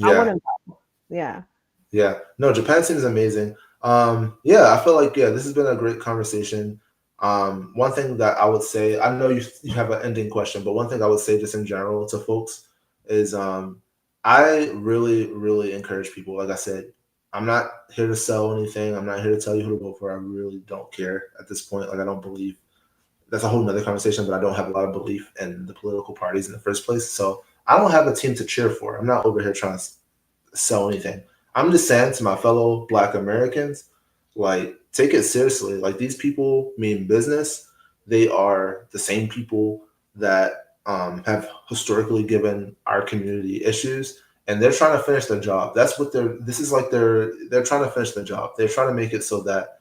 S1: I want
S2: Yeah.
S1: to go. Yeah.
S2: Yeah, no, Japan seems amazing. Yeah, I feel like this has been a great conversation. One thing that I would say, I know you have an ending question, but one thing I would say just in general to folks is I really encourage people. Like I said, I'm not here to sell anything. I'm not here to tell you who to vote for. I really don't care at this point. Like I don't believe that's a whole nother conversation, but I don't have a lot of belief in the political parties in the first place. So I don't have a team to cheer for. I'm not over here trying to sell anything. I'm just saying to my fellow Black Americans, like, take it seriously. Like, these people mean business. They are the same people that have historically given our community issues, and they're trying to finish their job. That's what they're. This is like they're trying to finish the job. They're trying to make it so that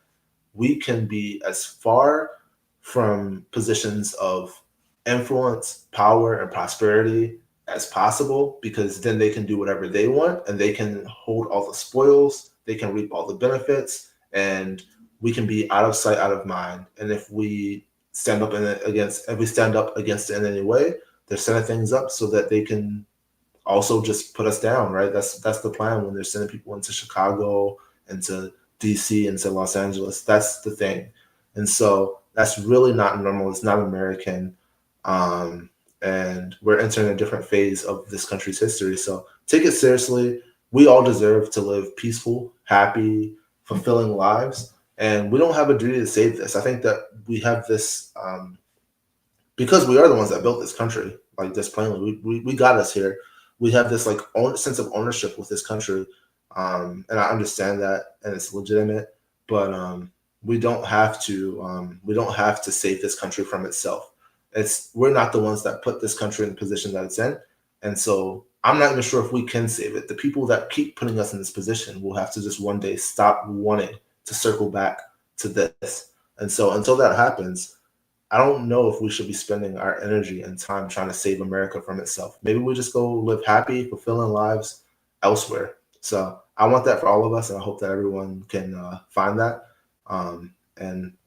S2: we can be as far from positions of influence, power, and prosperity as possible, because then they can do whatever they want and they can hold all the spoils, they can reap all the benefits, and we can be out of sight, out of mind. And if we if we stand up against it in any way, they're setting things up so that they can also just put us down, right? That's the plan when they're sending people into Chicago, into DC, into Los Angeles. That's the thing. And so that's really not normal. It's not American. And we're entering a different phase of this country's history. So take it seriously. We all deserve to live peaceful, happy, fulfilling lives. And we don't have a duty to save this. I think that we have this because we are the ones that built this country, like, this plainly. We got us here. We have this, like, sense of ownership with this country, and I understand that, and it's legitimate. But we don't have to save this country from itself. We're not the ones that put this country in the position that it's in, and so I'm not even sure if we can save it. The people that keep putting us in this position will have to just one day stop wanting to circle back to this. And so until that happens, I don't know if we should be spending our energy and time trying to save America from itself. Maybe we just go live happy, fulfilling lives elsewhere. So I want that for all of us, and I hope that everyone can find that. And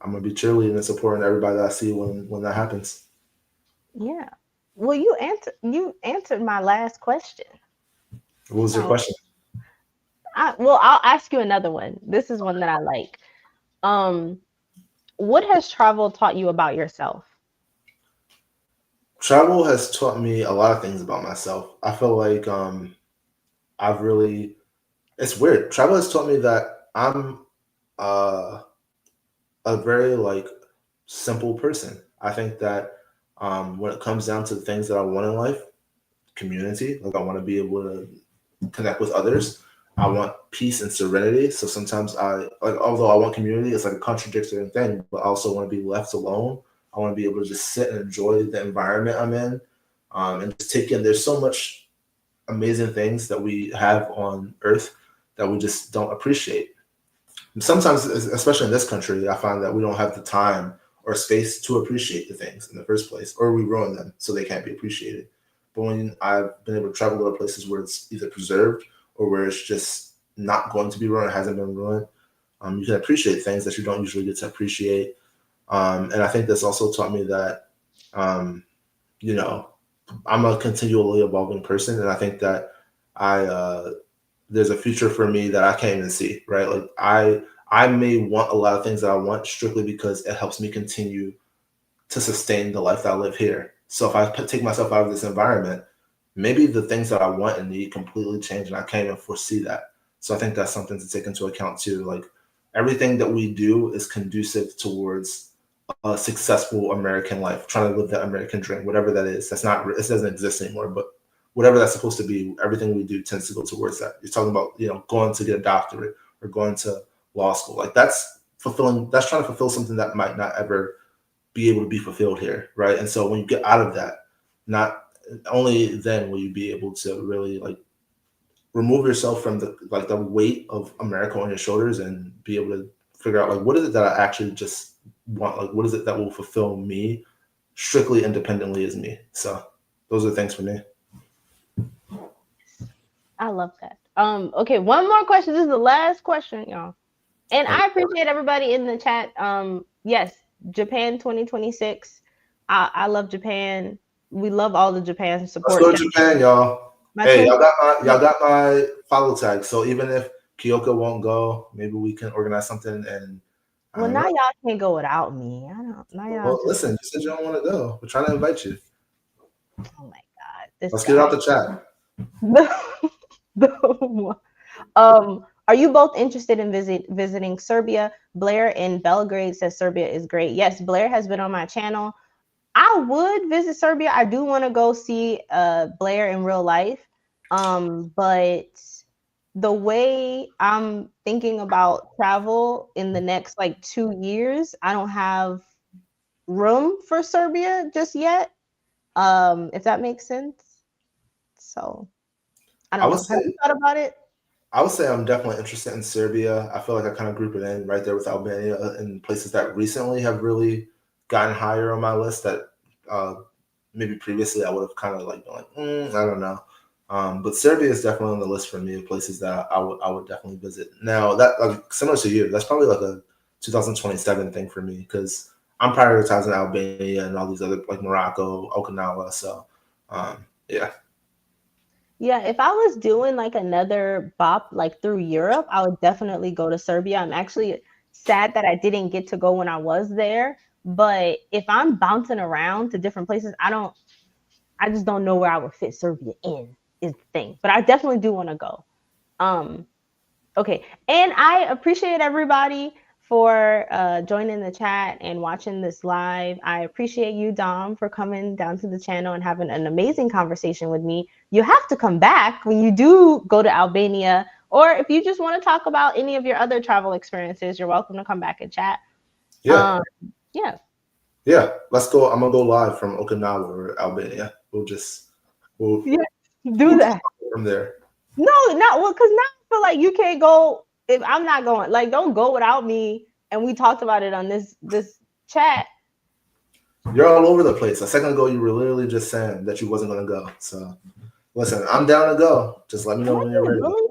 S2: I'm gonna be cheerleading and supporting everybody that I see when that happens.
S1: Yeah. Well, you answered my last question.
S2: What was your
S1: So,
S2: question?
S1: I'll ask you another one. This is one that I like. Um, what has travel taught you about yourself?
S2: Travel has taught me a lot of things about myself. I feel like I've really it's weird. Travel has taught me that I'm uh, a very, like, simple person. I think that when it comes down to the things that I want in life, community, like, I want to be able to connect with others. I want peace and serenity. So sometimes although I want community, it's like a contradictory thing, but I also want to be left alone. I want to be able to just sit and enjoy the environment I'm in, and just take in. There's so much amazing things that we have on Earth that we just don't appreciate. And sometimes, especially in this country, I find that we don't have the time or space to appreciate the things in the first place, or we ruin them so they can't be appreciated. But when I've been able to travel to places where it's either preserved or where it's just not going to be ruined, hasn't been ruined, you can appreciate things that you don't usually get to appreciate. And I think this also taught me that, um, you know, I'm a continually evolving person, and I think that I there's a future for me that I can't even see. Right, like, I may want a lot of things that I want strictly because it helps me continue to sustain the life that I live here. So if I take myself out of this environment, maybe the things that I want and need completely change, and I can't even foresee that. So I think that's something to take into account too. Like, everything that we do is conducive towards a successful American life, trying to live that American dream, whatever that is. That's not, it doesn't exist anymore, but whatever that's supposed to be, everything we do tends to go towards that. You're talking about, going to get a doctorate or going to law school. Like, that's trying to fulfill something that might not ever be able to be fulfilled here, right? And so when you get out of that, not only then will you be able to really, like, remove yourself from the weight of America on your shoulders and be able to figure out, like, what is it that I actually just want? Like, what is it that will fulfill me strictly independently as me? So those are things for me.
S1: I love that. Okay, one more question. This is the last question, y'all. And
S2: Okay.
S1: I appreciate everybody in the chat. Yes, Japan 2026. I love Japan. We love all the Japan
S2: Let's
S1: support.
S2: go to Japan, y'all.
S1: My
S2: Hey,
S1: twin.
S2: y'all got my follow tag. So even if Kyoka won't go, maybe we can organize something. And I
S1: Well,
S2: don't
S1: now
S2: know.
S1: y'all can't go without me. I don't. Now y'all
S2: Well,
S1: just.
S2: listen, you said you don't want to go. We're trying to invite you.
S1: Oh my God, this
S2: Let's get it
S1: guy.
S2: out the chat.
S1: The, the, Are you both interested in visiting Serbia? Blair in Belgrade says Serbia is great. Yes, Blair has been on my channel. I would visit Serbia. I do want to go see Blair in real life. But the way I'm thinking about travel in the next like 2 years, I don't have room for Serbia just yet. If that makes sense. So I
S2: I
S1: don't
S2: would
S1: know. Have you
S2: say
S1: thought about it?
S2: I would say I'm definitely interested in Serbia. I feel like I kind of group it in right there with Albania and places that recently have really gotten higher on my list that uh, maybe previously I would have kind of like been like, I don't know. But Serbia is definitely on the list for me of places that I would definitely visit. Now that like similar to you, that's probably like a 2027 thing for me because I'm prioritizing Albania and all these other like Morocco, Okinawa. So yeah,
S1: Yeah, if I was doing like another bop like through Europe, I would definitely go to Serbia. I'm actually sad that I didn't get to go when I was there, but if I'm bouncing around to different places, I just don't know where I would fit Serbia in is the thing. But I definitely do want to go. Um Okay. And I appreciate everybody for joining the chat and watching this live. I appreciate you, Dom, for coming down to the channel and having an amazing conversation with me. You have to come back when you do go to Albania, or if you just want to talk about any of your other travel experiences, you're welcome to come back and chat.
S2: yeah,
S1: Um, yeah.
S2: yeah. Let's go. I'm gonna go live from Okinawa or Albania. We'll
S1: Yeah,
S2: we'll
S1: do
S2: just
S1: that.
S2: go from there.
S1: No, not well, because now I feel like you can't go if I'm not going. Like, don't go without me. And we talked about it on this chat.
S2: You're all over the place. A second ago, you were literally just saying that you wasn't gonna go. So listen, I'm down to go. Just let me
S1: Am
S2: know
S1: I
S2: when you're
S1: being a
S2: ready.
S1: bully?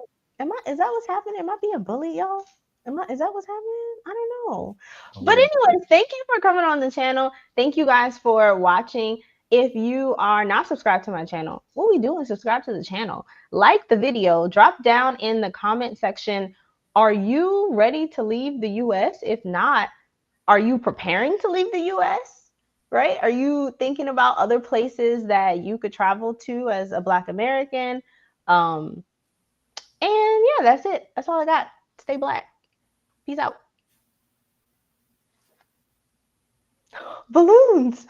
S1: Is that what's happening? Am I being bullied, y'all? Is that what's happening? I don't know.
S2: Oh,
S1: But
S2: man.
S1: anyways, thank you for coming on the channel. Thank you guys for watching. If you are not subscribed to my channel, what we do is subscribe to the channel. Like the video, drop down in the comment section. Are you ready to leave the US? If not, are you preparing to leave the US? Right? Are you thinking about other places that you could travel to as a Black American? Um, and yeah, that's it. That's all I got. Stay black. Peace out. Balloons.